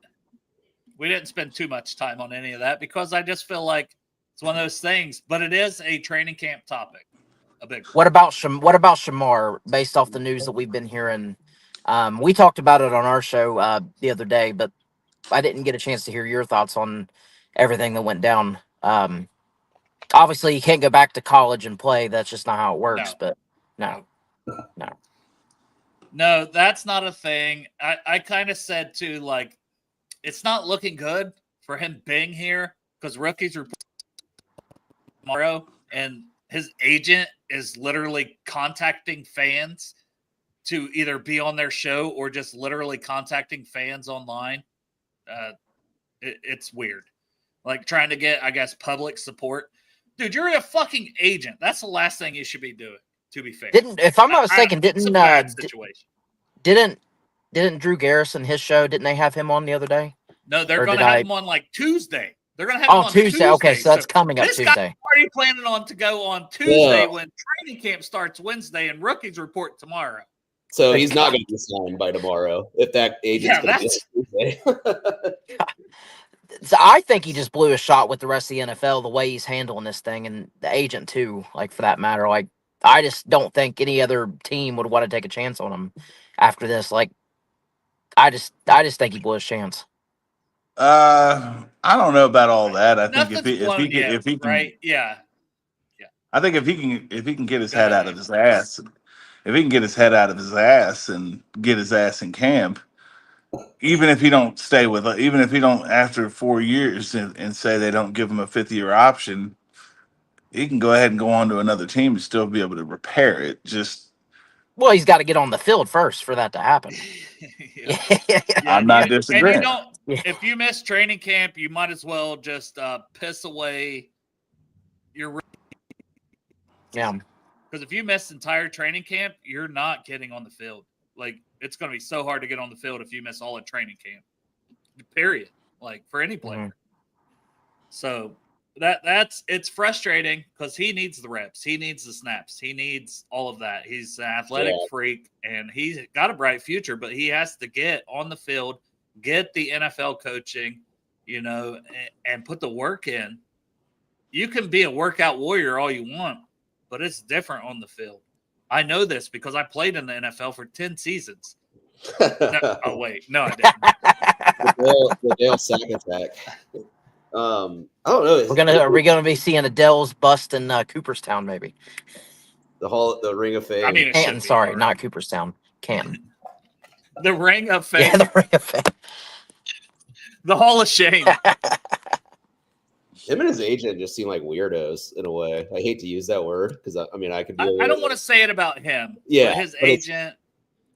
We didn't spend too much time on any of that because I just feel like it's one of those things. But it is a training camp topic. A big one. What about Shamar? Based off the news that we've been hearing, we talked about it on our show the other day, but I didn't get a chance to hear your thoughts on everything that went down. Obviously, you can't go back to college and play. That's just not how it works. No. But No, that's not a thing. I kind of said too, like, it's not looking good for him being here because rookies report tomorrow, and his agent is literally contacting fans to either be on their show or just literally contacting fans online. It's weird. Like trying to get, I guess, public support. Dude, you're a fucking agent. That's the last thing you should be doing, to be fair. if I'm not mistaken, it's a bad situation. Didn't Drew Garrison his show? Didn't they have him on the other day? No, they're Or going to did have I- him on like Tuesday. They're going to have him on Tuesday. Okay, so that's coming up this Tuesday. guy's already planning on to go on Tuesday when training camp starts Wednesday and rookies report tomorrow. So he's not going to be signed by tomorrow if that agent's Yeah, going to be Tuesday. So I think he just blew a shot with the rest of the NFL the way he's handling this thing, and the agent too, like for that matter. Like I just don't think any other team would want to take a chance on him after this. Like I just think he blew his chance. I don't know about all that. I think if he can, right, yeah. I think if he can get his head out of his ass, if he can get his head out of his ass and get his ass in camp, even if he don't after 4 years and say they don't give him a 5th-year option, he can go ahead and go on to another team and still be able to repair it. Well, he's got to get on the field first for that to happen. I'm not disagreeing. And if you miss training camp, you might as well just piss away your. Yeah. Because if you miss entire training camp, you're not getting on the field. Like it's going to be so hard to get on the field if you miss all of training camp. Period. Like for any player. Mm-hmm. So it's frustrating because he needs the reps, he needs the snaps, he needs all of that. He's an athletic freak and he's got a bright future, but he has to get on the field, get the NFL coaching, and put the work in you can be a workout warrior all you want, but it's different on the field. I know this because I played in the NFL for 10 seasons. No, oh, wait. No, I didn't. the Dale sack attack. I don't know. Are we gonna be seeing Adele's bust in Cooperstown maybe? The Ring of Fame. I mean, it Canton, should be sorry, already. not Cooperstown. Canton. The Ring of Fame. Yeah, the Ring of Fame. The Hall of Shame. Him and his agent just seem like weirdos in a way. I hate to use that word because I mean I could be. I don't want to say it about him. Yeah, but his but agent.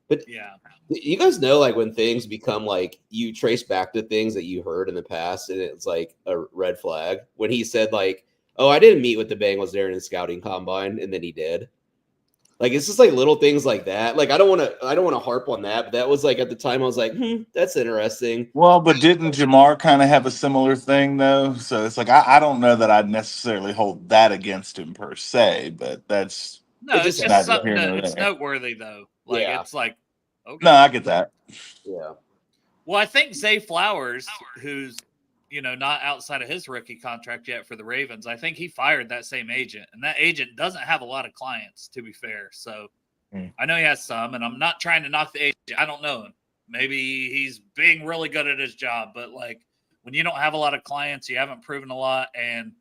but- yeah, You guys know, like when things become like you trace back to things that you heard in the past, and it's like a red flag. When he said like, "Oh, I didn't meet with the Bengals during the scouting combine," and then he did. Like it's just like little things like that. Like I don't want to harp on that, but that was like at the time I was like, that's interesting. Well, but didn't Jamar kind of have a similar thing though? So it's like I don't know that I'd necessarily hold that against him per se, but that's no, It it's just just neither something here nor that it's there. noteworthy though. Like Yeah. it's like, okay. no, I get that. Yeah. Well, I think Zay Flowers, who's not outside of his rookie contract yet for the Ravens, I think he fired that same agent, and that agent doesn't have a lot of clients, to be fair. So I know he has some, and I'm not trying to knock the agent. I don't know him. Maybe he's being really good at his job, but like when you don't have a lot of clients, you haven't proven a lot, and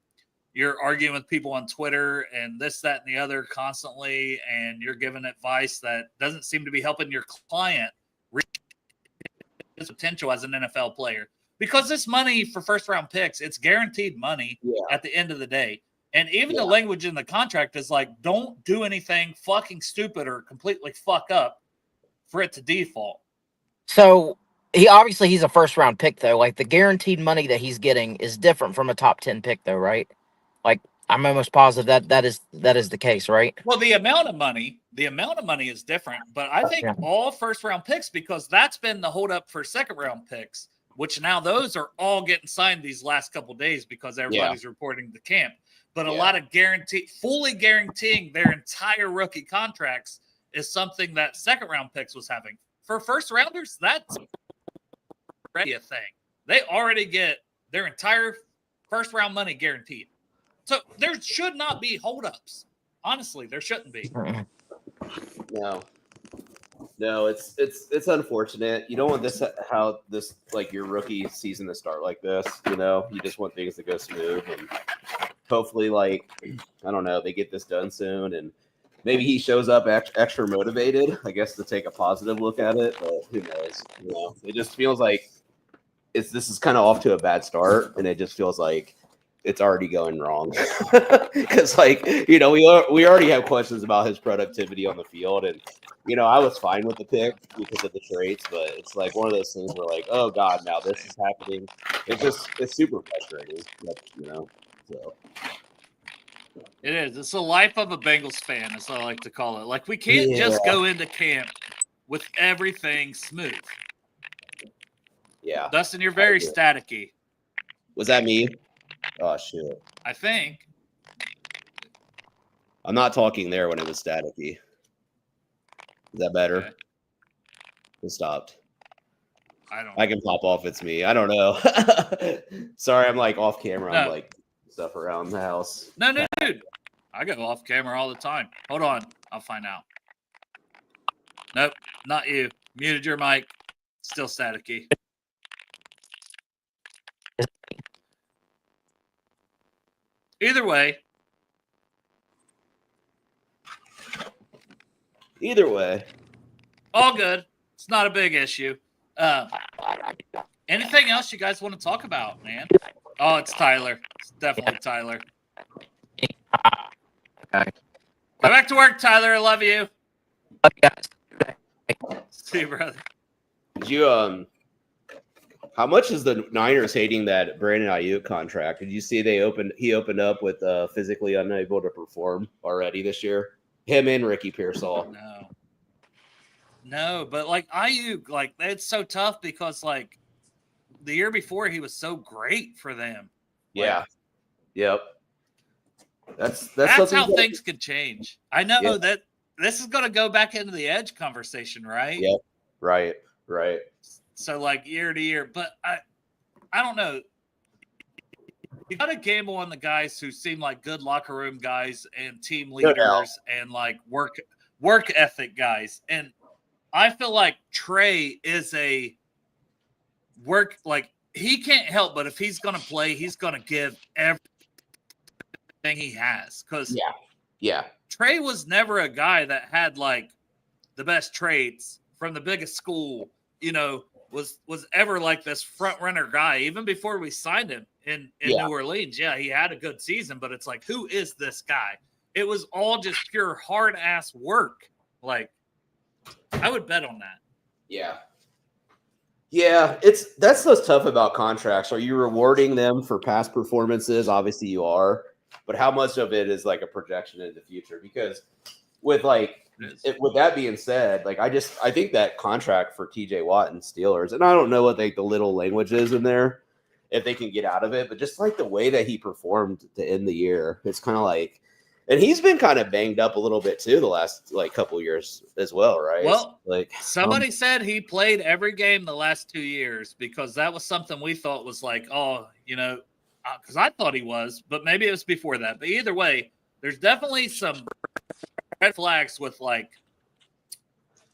you're arguing with people on Twitter and this, that, and the other constantly, and you're giving advice that doesn't seem to be helping your client reach his potential as an NFL player. Because this money for first-round picks, it's guaranteed money at the end of the day. And even the language in the contract is like, don't do anything fucking stupid or completely fuck up for it to default. So he's a first round pick though. Like the guaranteed money that he's getting is different from a top 10 pick though, right? Like I'm almost positive that is the case, right? Well, the amount of money is different, but I think all first-round picks, because that's been the holdup for second-round picks, which now those are all getting signed these last couple of days because everybody's reporting to camp. But a lot of fully guaranteeing their entire rookie contracts is something that second-round picks was having. For first-rounders, that's already a thing. They already get their entire first-round money guaranteed. So there should not be holdups. Honestly, there shouldn't be. No, it's unfortunate. You don't want this like your rookie season to start like this. You just want things to go smooth, and hopefully, like I don't know, they get this done soon, and maybe he shows up extra motivated. I guess to take a positive look at it, but who knows? It just feels like this is kind of off to a bad start, and it just feels like it's already going wrong because we already have questions about his productivity on the field, and I was fine with the pick because of the traits, but it's like one of those things where like, oh god, now this is happening. It's super frustrating, so It is. It's the life of a Bengals fan, as I like to call it. Like we can't just go into camp with everything smooth. Yeah, Dustin, you're very staticky. Was that me? Oh shit! I think. I'm not talking there when it was staticky. Is that better? Okay. It stopped. I can pop off. It's me. I don't know. Sorry, I'm like off camera. I'm like stuff around the house. No, dude. I go off camera all the time. Hold on. I'll find out. Nope, not you. Muted your mic. Still staticky. Either way. All good. It's not a big issue. Anything else you guys want to talk about, man? Oh, it's Tyler. It's definitely Tyler. Okay. Go back to work, Tyler. I love you. See you, brother. Did you how much is the Niners hating that Brandon Ayuk contract? Did you see he opened up with physically unable to perform already this year? Him and Ricky Pearsall. No, but like Ayuk, like it's so tough because like the year before he was so great for them. Yeah. Yep. That's how things could change. I know that this is going to go back into the edge conversation, right? Yep. Right. So like year to year, but I don't know. You got to gamble on the guys who seem like good locker room guys and team No doubt. leaders and like work ethic guys. And I feel like Trey is a work, like he can't help but if he's going to play, he's going to give everything he has. Because Yeah. Trey was never a guy that had like the best traits from the biggest school, you know, was ever like this front runner guy. Even before we signed him in New Orleans, he had a good season, but it's like, who is this guy? It was all just pure hard ass work. Like, I would bet on that. Yeah. That's what's tough about contracts. Are you rewarding them for past performances? Obviously you are, but how much of it is like a projection into the future? Because with with that being said, like I think that contract for TJ Watt and Steelers, and I don't know what like the little language is in there, if they can get out of it, but just like the way that he performed to end the year, it's kind of like, and he's been kind of banged up a little bit too the last like couple years as well, right? Well, like somebody said he played every game the last 2 years because that was something we thought was like, oh, you know, because I thought he was, but maybe it was before that. But either way, there's definitely some red flags with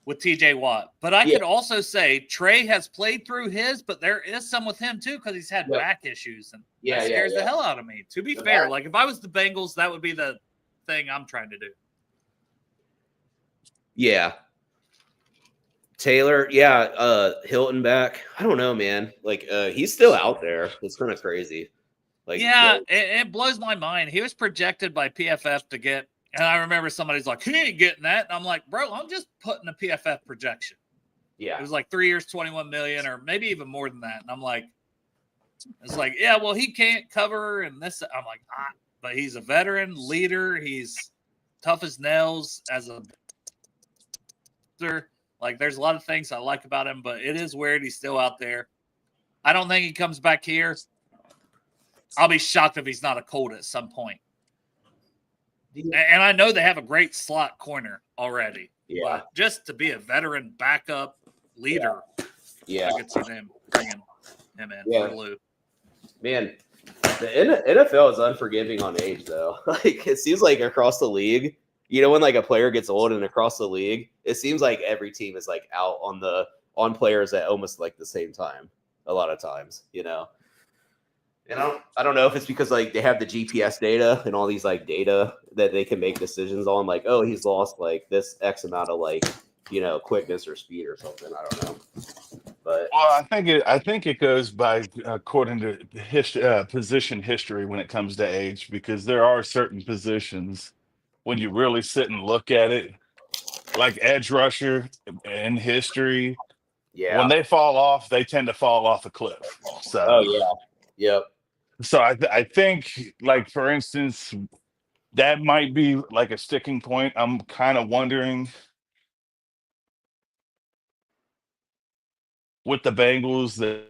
TJ Watt. But I could also say Trey has played through his, but there is some with him too because he's had back issues, and that scares the hell out of me. To be fair, like if I was the Bengals, that would be the thing I'm trying to do. Yeah. Taylor, Hilton back. I don't know, man. Like he's still out there. It's kind of crazy. Like it blows my mind. He was projected by PFF to get, and I remember somebody's like, he ain't getting that. And I'm like, bro, I'm just putting a PFF projection. Yeah. It was like 3 years, 21 million, or maybe even more than that. And I'm like, it's like, yeah, well, he can't cover and this. I'm like, but he's a veteran leader. He's tough as nails as a like there's a lot of things I like about him, but it is weird he's still out there. I don't think he comes back here. I'll be shocked if he's not a Colt at some point. And I know they have a great slot corner already. Yeah. But just to be a veteran backup leader, I could see them bringing him in for Lou. Man, the NFL is unforgiving on age, though. Like it seems like across the league, you know, when like a player gets old and across the league, it seems like every team is like out on players at almost like the same time. A lot of times, you know. And I don't know if it's because like they have the GPS data and all these like data that they can make decisions on, like, oh, he's lost like this X amount of like, you know, quickness or speed or something. I don't know. But Well, I think it goes by according to position history when it comes to age, because there are certain positions when you really sit and look at it, like edge rusher in history, when they fall off, they tend to fall off a cliff. So, So I think, like for instance, that might be like a sticking point. I'm kind of wondering with the Bengals that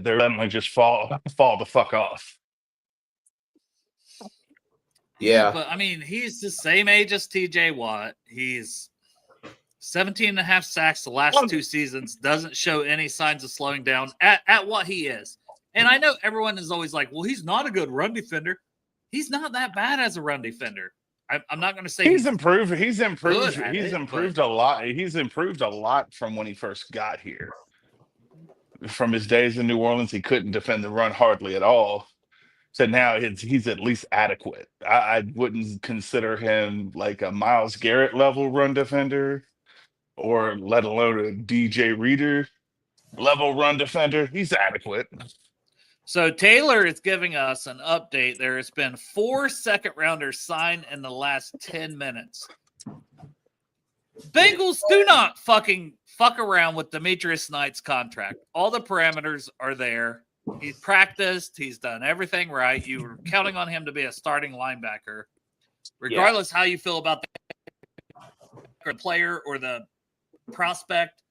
they're suddenly just fall the fuck off. Yeah. But I mean, he's the same age as TJ Watt. He's 17 and a half sacks the last 2 seasons, doesn't show any signs of slowing down at what he is. And I know everyone is always like, well, he's not a good run defender. He's not that bad as a run defender. I'm not going to say he's improved. He's improved. good at He's it, improved but a lot. He's improved a lot from when he first got here. From his days in New Orleans, he couldn't defend the run hardly at all. So now he's at least adequate. I wouldn't consider him like a Myles Garrett level run defender, or let alone a DJ Reader level run defender. He's adequate. So Taylor is giving us an update. There has been 4 second-rounders signed in the last 10 minutes. Bengals do not fuck around with Demetrius Knight's contract. All the parameters are there. He's practiced. He's done everything right. You were counting on him to be a starting linebacker. Regardless how you feel about the player or the prospect,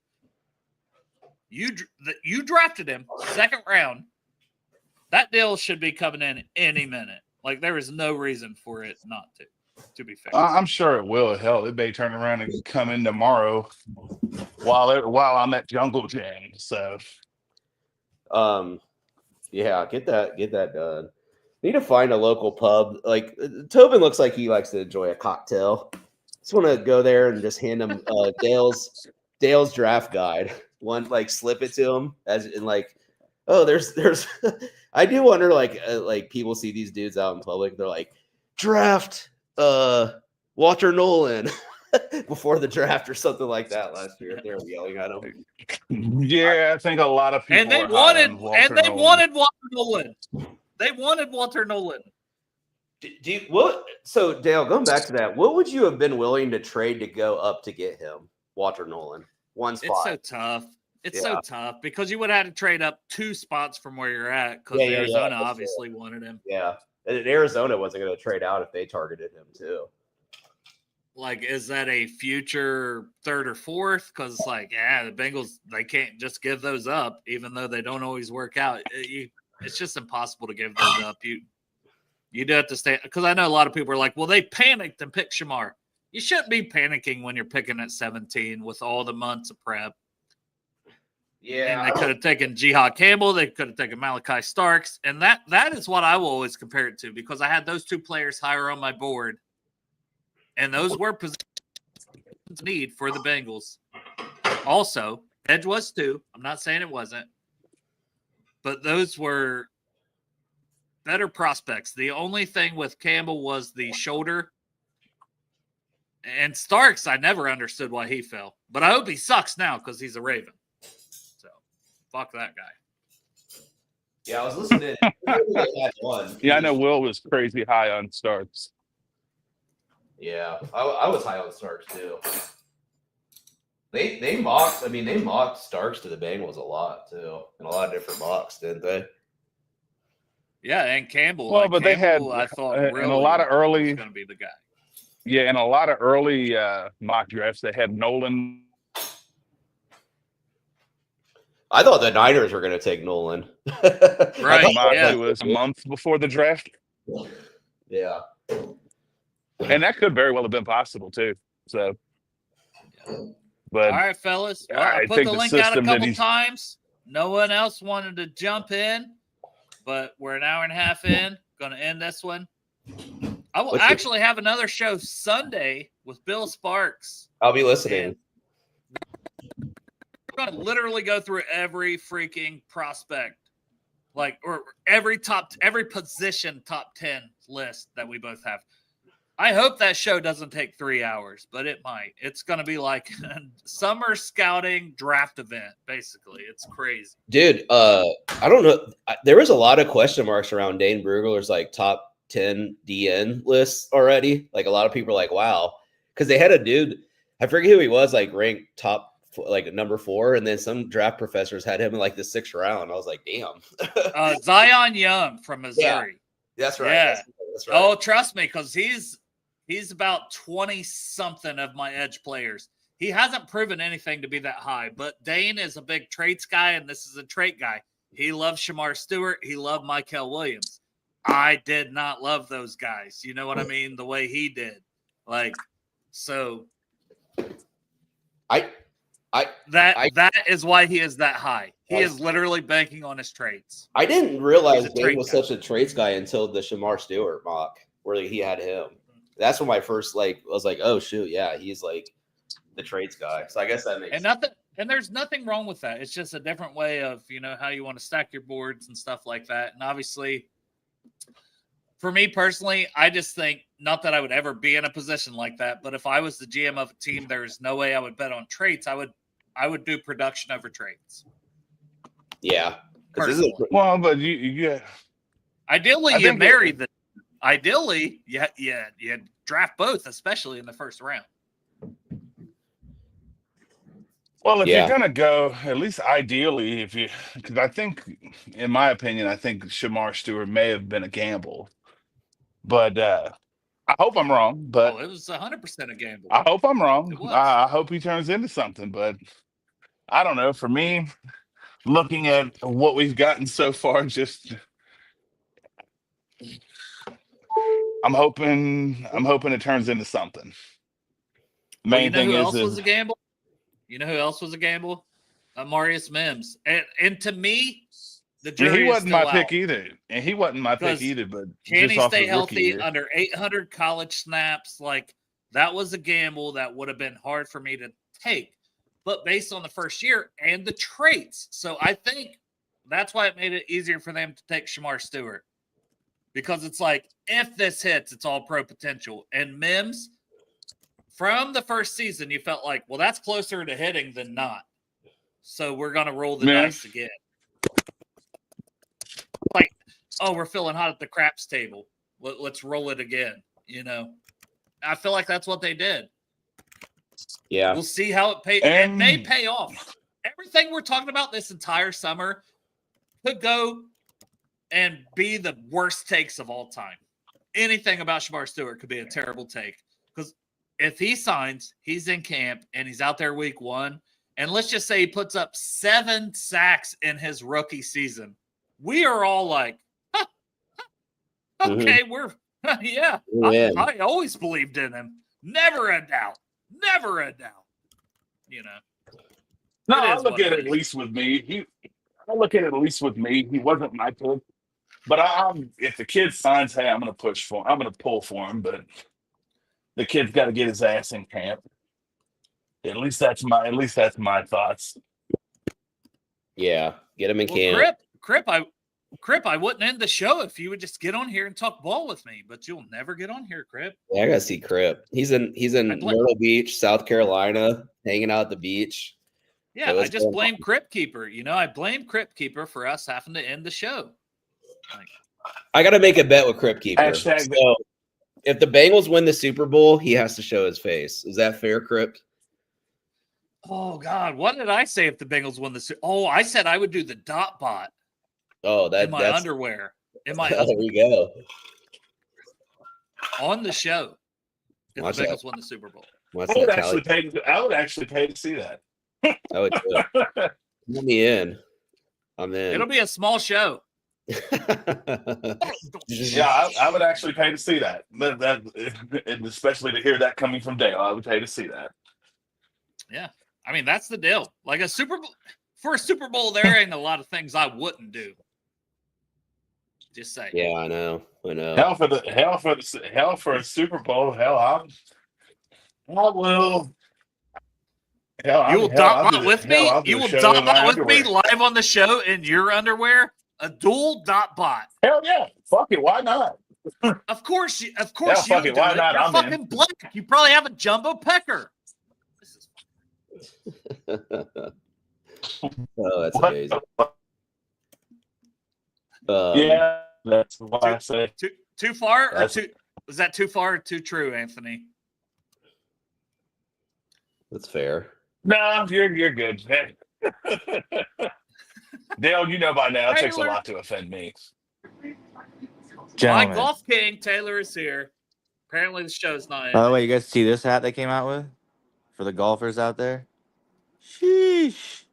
you drafted him 2nd round. That deal should be coming in any minute. Like, there is no reason for it not to be fair. I'm sure it will. Hell, it may turn around and come in tomorrow while I'm at Jungle Jam. So, Yeah, get that done. Need to find a local pub. Like Tobin looks like he likes to enjoy a cocktail. Just want to go there and just hand him Dale's draft guide. One like slip it to him as in like, oh, there's I do wonder like people see these dudes out in public. They're like draft Walter Nolan before the draft or something like that last year. They were yelling at him. Yeah, I think a lot of people And they are high wanted on Walter Nolan. wanted Walter Nolan. They wanted Walter Nolan. So Dale, going back to that, what would you have been willing to trade to go up to get him, Walter Nolan? One spot. It's so tough. It's so tough because you would have had to trade up 2 spots from where you're at because Arizona obviously wanted him. Yeah. And Arizona wasn't going to trade out if they targeted him too. Like, is that a future 3rd or 4th? Because it's like, yeah, the Bengals, they can't just give those up, even though they don't always work out. It's just impossible to give those up. You do have to stay, because I know a lot of people are like, well, they panicked and picked Shamar. You shouldn't be panicking when you're picking at 17 with all the months of prep. Yeah. And they could have taken Jihad Campbell. They could have taken Malachi Starks. And that is what I will always compare it to, because I had those 2 players higher on my board. And those were positions need for the Bengals. Also, edge was too. I'm not saying it wasn't. But those were better prospects. The only thing with Campbell was the shoulder. And Starks, I never understood why he fell. But I hope he sucks now because he's a Raven. So, fuck that guy. Yeah, I was listening. Yeah, I know Will was crazy high on Starks. Yeah, I was high on Starks too. They mocked Starks to the Bengals a lot too, in a lot of different mocks, didn't they? Yeah, and Campbell. Well, but Campbell, they had I thought in a lot of early going to be the guy. Yeah, in a lot of early mock drafts, they had Nolan. I thought the Niners were going to take Nolan. Right. It was a month before the draft. Yeah. And that could very well have been possible too. So, but all right, fellas. Well, I I put think the the link out a system that couple times. No one else wanted to jump in, but we're an hour and a half in. Going to end this one. I will actually have another show Sunday with Bill Sparks. I'll be listening. We're going to literally go through every freaking prospect, or every position top 10 list that we both have. I hope that show doesn't take 3 hours, but it might. It's going to be like a summer scouting draft event, basically. It's crazy. Dude, I don't know. There was a lot of question marks around Dane Brugler's top 10 DN lists already. Like a lot of people are like, wow. Because they had a dude, I forget who he was, ranked top, number 4. And then some draft professors had him in the 6th round. I was like, damn. Zion Young from Missouri. Yeah, that's right. Yeah. That's right. Oh, trust me, because he's about 20-something of my edge players. He hasn't proven anything to be that high, but Dane is a big traits guy, and this is a trait guy. He loves Shamar Stewart. He loved Michael Williams. I did not love those guys. You know what I mean? The way he did. So that is why he is that high. He is literally banking on his traits. I didn't realize Dane was such a traits guy until the Shamar Stewart mock where he had him. That's when my first was like, oh shoot, yeah, he's the traits guy. So I guess that makes sense. And there's nothing wrong with that. It's just a different way of how you want to stack your boards and stuff like that. And obviously, for me personally, I just think not that I would ever be in a position like that, but if I was the GM of a team, there's no way I would bet on traits. I would do production over traits. Yeah. Well, but you ideally you marry the. Ideally, you draft both, especially in the first round. Well, if you're gonna go, at least ideally, because I think, in my opinion, I think Shamar Stewart may have been a gamble, but I hope I'm wrong. But it was 100% a gamble. I hope I'm wrong. I hope he turns into something, but I don't know. For me, looking at what we've gotten so far, just I'm hoping it turns into something. Main thing who else was a gamble? You know who else was a gamble? Marius Mims. And to me, The Yeah, jury he is wasn't still my out. pick either, and he wasn't my pick Because either. But Can just he off stay his rookie healthy year, under 800 college snaps? Like, that was a gamble that would have been hard for me to take. But based on the first year and the traits. So I think that's why it made it easier for them to take Shamar Stewart. Because it's like, if this hits, it's all pro potential. And Mims, from the first season, you felt like, well, that's closer to hitting than not. So we're going to roll the Yeah. dice again. Like, oh, we're feeling hot at the craps table. Let's roll it again. You know, I feel like that's what they did. Yeah. We'll see how it pays. It may pay off. Everything we're talking about this entire summer could go and be the worst takes of all time. Anything about Shamar Stewart could be a terrible take. Because if he signs, he's in camp and he's out there week 1. And let's just say he puts up 7 sacks in his rookie season. We are all like, huh, okay, we're, yeah, I always believed in him. Never a doubt. Never a doubt. You know. No, It I is look what at it it at is. least with me. I look at it at least with me. He wasn't my pick, but if the kid signs, hey, I'm going to push for him. I'm going to pull for him. But the kid's got to get his ass in camp. At least that's my thoughts. Yeah. Get him in Well, camp. Crip, I wouldn't end the show if you would just get on here and talk ball with me, but you'll never get on here, Crip. Yeah, I gotta see Crip. He's in Myrtle Beach, South Carolina, hanging out at the beach. Yeah, I just blame Crip Keeper. You know, I blame Crip Keeper for us having to end the show. Like, I gotta make a bet with Crip Keeper. Hashtag So, if the Bengals win the Super Bowl, he has to show his face. Is that fair, Crip? oh God, what did I say if the Bengals won the? Oh, I said I would do the dot bot Oh, in my that's underwear, in my there you go. on the show. If Watch the that. Bengals won the Super Bowl, What's I would that actually tally? I would actually pay to see that. I would do it. Let me in. I'm in. it'll be a small show. Yeah, I would actually pay to see that. And especially to hear that coming from Dale, I would pay to see that. Yeah, I mean that's the deal. Like a Super Bowl for a Super Bowl, there ain't a lot of things I wouldn't do. Just say, Yeah, I know. Hell for a Super Bowl. I will. you will dot I'll bot do with the- me. hell, I'll do You a will show dot in my bot with me underwear. live on the show in your underwear. A dual dot bot. Hell yeah! Fuck it. Why not? Of course, you fuck do it, why not? You're I'm fucking in. black. You probably have a jumbo pecker. This is Oh, that's What amazing. the fuck? Yeah, that's why I say. too far or That's- too. Was that too far or too true, Anthony? That's fair. No, you're good. Dale, you know by now it takes a Taylor. lot to offend me. My Gentlemen. golf king Taylor is here. Apparently, the show's not. By the way, you guys see this hat they came out with for the golfers out there? Sheesh.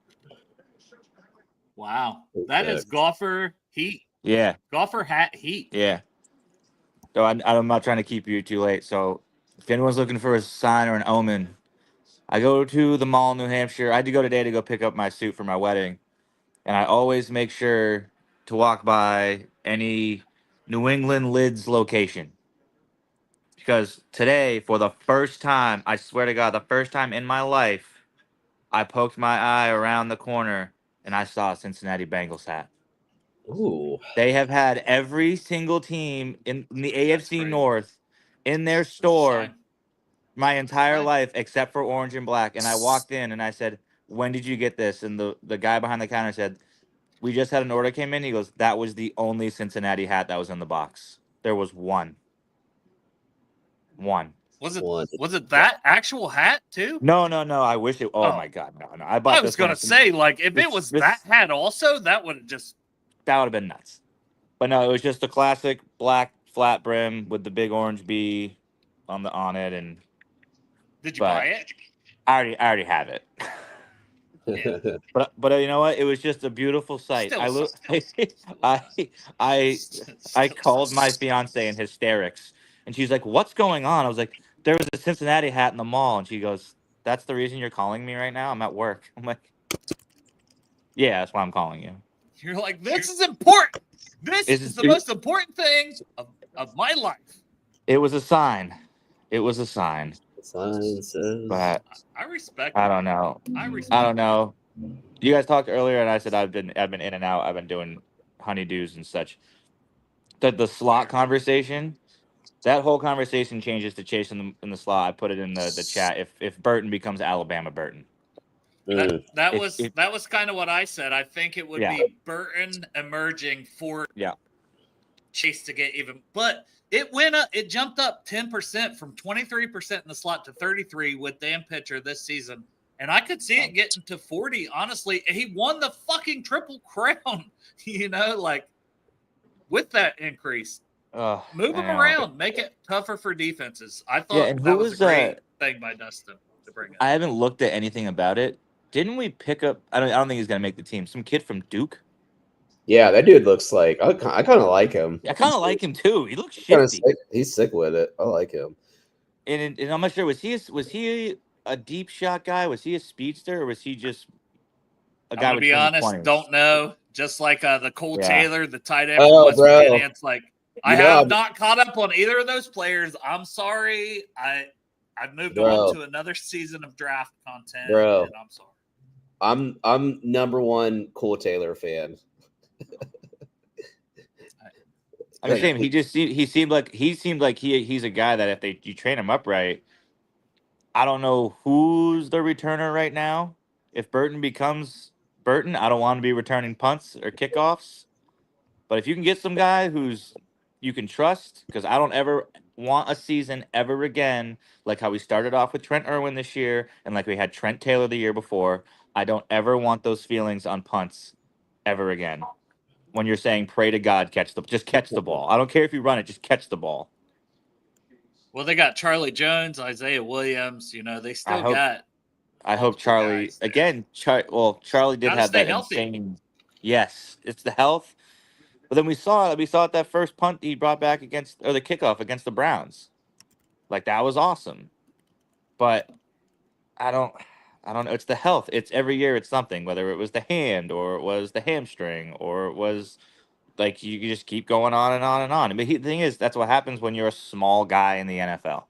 Wow, that is golfer heat. Yeah, Golfer hat heat. yeah. So I'm not trying to keep you too late. So if anyone's looking for a sign or an omen, I go to the mall in New Hampshire. I had to go today to go pick up my suit for my wedding. And I always make sure to walk by any New England Lids location. Because today, for the first time, I swear to God, the first time in my life, I poked my eye around the corner and I saw a Cincinnati Bengals hat. Ooh. They have had every single team in the AFC great. North in their store Sign. my entire Sign. life except for orange and black. And I walked in and I said, when did you get this? And the guy behind the counter said, we just had an order came in. He goes, that was the only Cincinnati hat that was in the box. There was one. Was it? One. Was it that actual hat too? No. I wish it. Oh, Oh. my God, no. I bought. I was this one gonna at some- say, like, if this- it was this- that hat also, that would have just. that would have been nuts. But no, it was just a classic black flat brim with the big orange bee on it, and Did you But- buy it? I already have it. But you know what? It was just a beautiful sight. Still I called my fiance in hysterics, and she's like, "What's going on?" I was like, "There was a Cincinnati hat in the mall," and she goes, "That's the reason you're calling me right now? I'm at work." I'm like, "Yeah, that's why I'm calling you." You're like, this is important. This Is is it- the most important thing of my life. It was a sign. It was a sign. Sign says. But I respect I it. don't know. I I respect don't know. You guys talked earlier, and I said I've been in and out. I've been doing honeydews and such. The slot conversation, that whole conversation changes to Chase in the slot. I put it in the chat. If Burton becomes Alabama Burton, Mm. That If- was if- that was kind of what I said. I think it would Yeah. be Burton emerging for Yeah. Chase to get even, but it went up. It jumped up 10% from 23% in the slot to 33 with Dan Pitcher this season, and I could see it getting to 40. Honestly, he won the fucking Triple Crown. Like with that increase, move I him know. around, make it tougher for defenses. I thought Yeah, and that who was was, a great thing by Dustin to bring up. I haven't looked at anything about it. Didn't we pick up? I don't think he's gonna make the team. Some kid from Duke. Yeah, that dude looks like I kind of like him. I kind of like him too. He looks Kinda shifty. sick. He's sick with it. I like him. And I'm not sure, was he a deep shot guy? Was he a speedster, or was he just a I'm guy? gonna be honest, 20s? don't know. Just like the Cole Yeah. Taylor, the tight end Oh, from West bro. Virginia. It's like I You know, have I'm- not caught up on either of those players. I'm sorry. I've moved Bro. on to another season of draft content. Bro. And I'm sorry. I'm number one Cole Taylor fan. I'm just saying he seemed like he's a guy that if you train him up right, I don't know who's the returner right now. If Burton becomes Burton, I don't want to be returning punts or kickoffs. But if you can get some guy who's you can trust, because I don't ever want a season ever again like how we started off with Trent Irwin this year and like we had Trent Taylor the year before. I don't ever want those feelings on punts ever again. When you're saying pray to God, just catch the ball. I don't care if you run it, just catch the ball. Well, they got Charlie Jones, Isaiah Williams. They still hope- got. I hope multiple Charlie guys there. again. Charlie did Gotta have stay that healthy. insane. Yes, it's the health. But then we saw it that first punt he brought back the kickoff against the Browns. Like that was awesome. But I don't know. It's the health. It's every year it's something, whether it was the hand or it was the hamstring or it was like you just keep going on and on and on. But the thing is, that's what happens when you're a small guy in the NFL.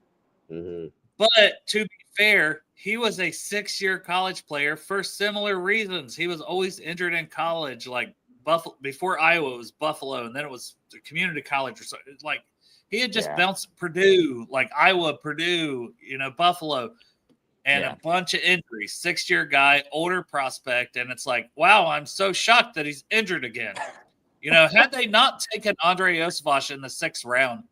Mm-hmm. But to be fair, he was a 6-year college player for similar reasons. He was always injured in college, like Buffalo. Before Iowa, it was Buffalo, and then it was community college or something. Like he had just bounced Purdue, like Iowa, Purdue, Buffalo, and a bunch of injuries. 6-year guy, older prospect, and it's like, wow, I'm so shocked that he's injured again. Had they not taken Andre Osvash in the 6th round,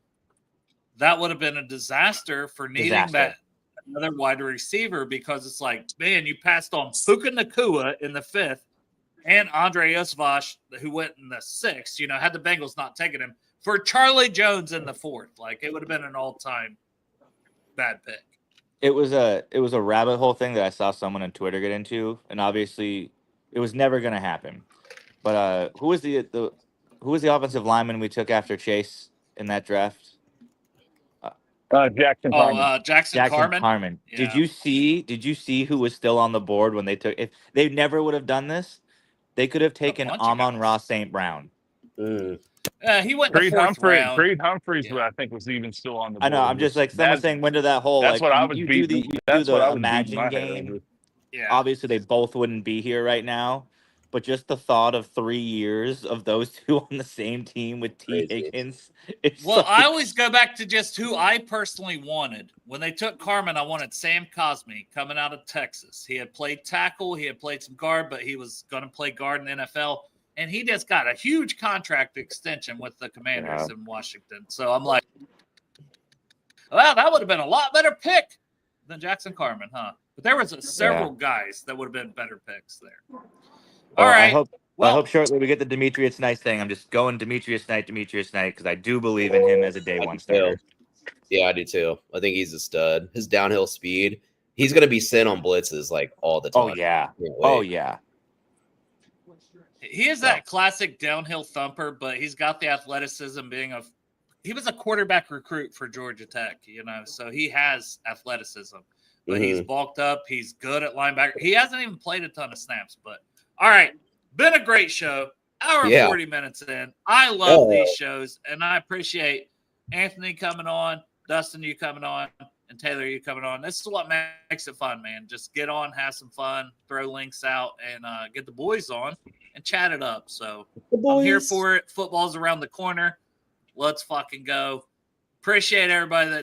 that would have been a disaster for needing that another wide receiver, because it's like, man, you passed on Puka Nacua in the 5th and Andre Osvash, who went in the 6th, had the Bengals not taken him, for Charlie Jones in the 4th. Like it would have been an all-time bad pick. It was a rabbit hole thing that I saw someone on Twitter get into, and obviously it was never going to happen. But who was the offensive lineman we took after Chase in that draft? Jackson Carman. Jackson Carman. Yeah. Did you see who was still on the board when they took? If they never would have done this, they could have taken bunch of Amon guys. Ross St. Brown. Mm. He went in Creed the 4th round. Creed Humphreys, Yeah. I think, was even still on the I board. know. I'm just like someone saying when did that whole That's like what I you, was you beating. do the That's what I was Imagine beating my head game. over. Yeah. Obviously, they both wouldn't be here right now. But just the thought of 3 years of those two on the same team with T. Crazy. Higgins. It's Well, like- I always go back to just who I personally wanted. When they took Carmen, I wanted Sam Cosme coming out of Texas. He had played tackle, he had played some guard, but he was going to play guard in the NFL. And he just got a huge contract extension with the Commanders in Washington. So I'm like, well, that would have been a lot better pick than Jackson Carmen, huh? But there was several guys that would have been better picks there. All Well, right. I hope shortly we get the Demetrius Knight thing. I'm just going Demetrius Knight, because I do believe in him as a day one starter. Yeah, I do too. I think he's a stud. His downhill speed. He's going to be sent on blitzes like all the time. Oh yeah. Can't wait. Oh yeah. He is that classic downhill thumper, but he's got the athleticism he was a quarterback recruit for Georgia Tech, so he has athleticism, but he's bulked up. He's good at linebacker. He hasn't even played a ton of snaps, but all right. Been a great show. Hour Yeah. 40 minutes in. I love Oh. these shows, and I appreciate Anthony coming on, Dustin, you coming on, and Taylor, you coming on. This is what makes it fun, man. Just get on, have some fun, throw links out, and get the boys on and chat it up. So I'm here for it. Football's around the corner. Let's fucking go. Appreciate everybody that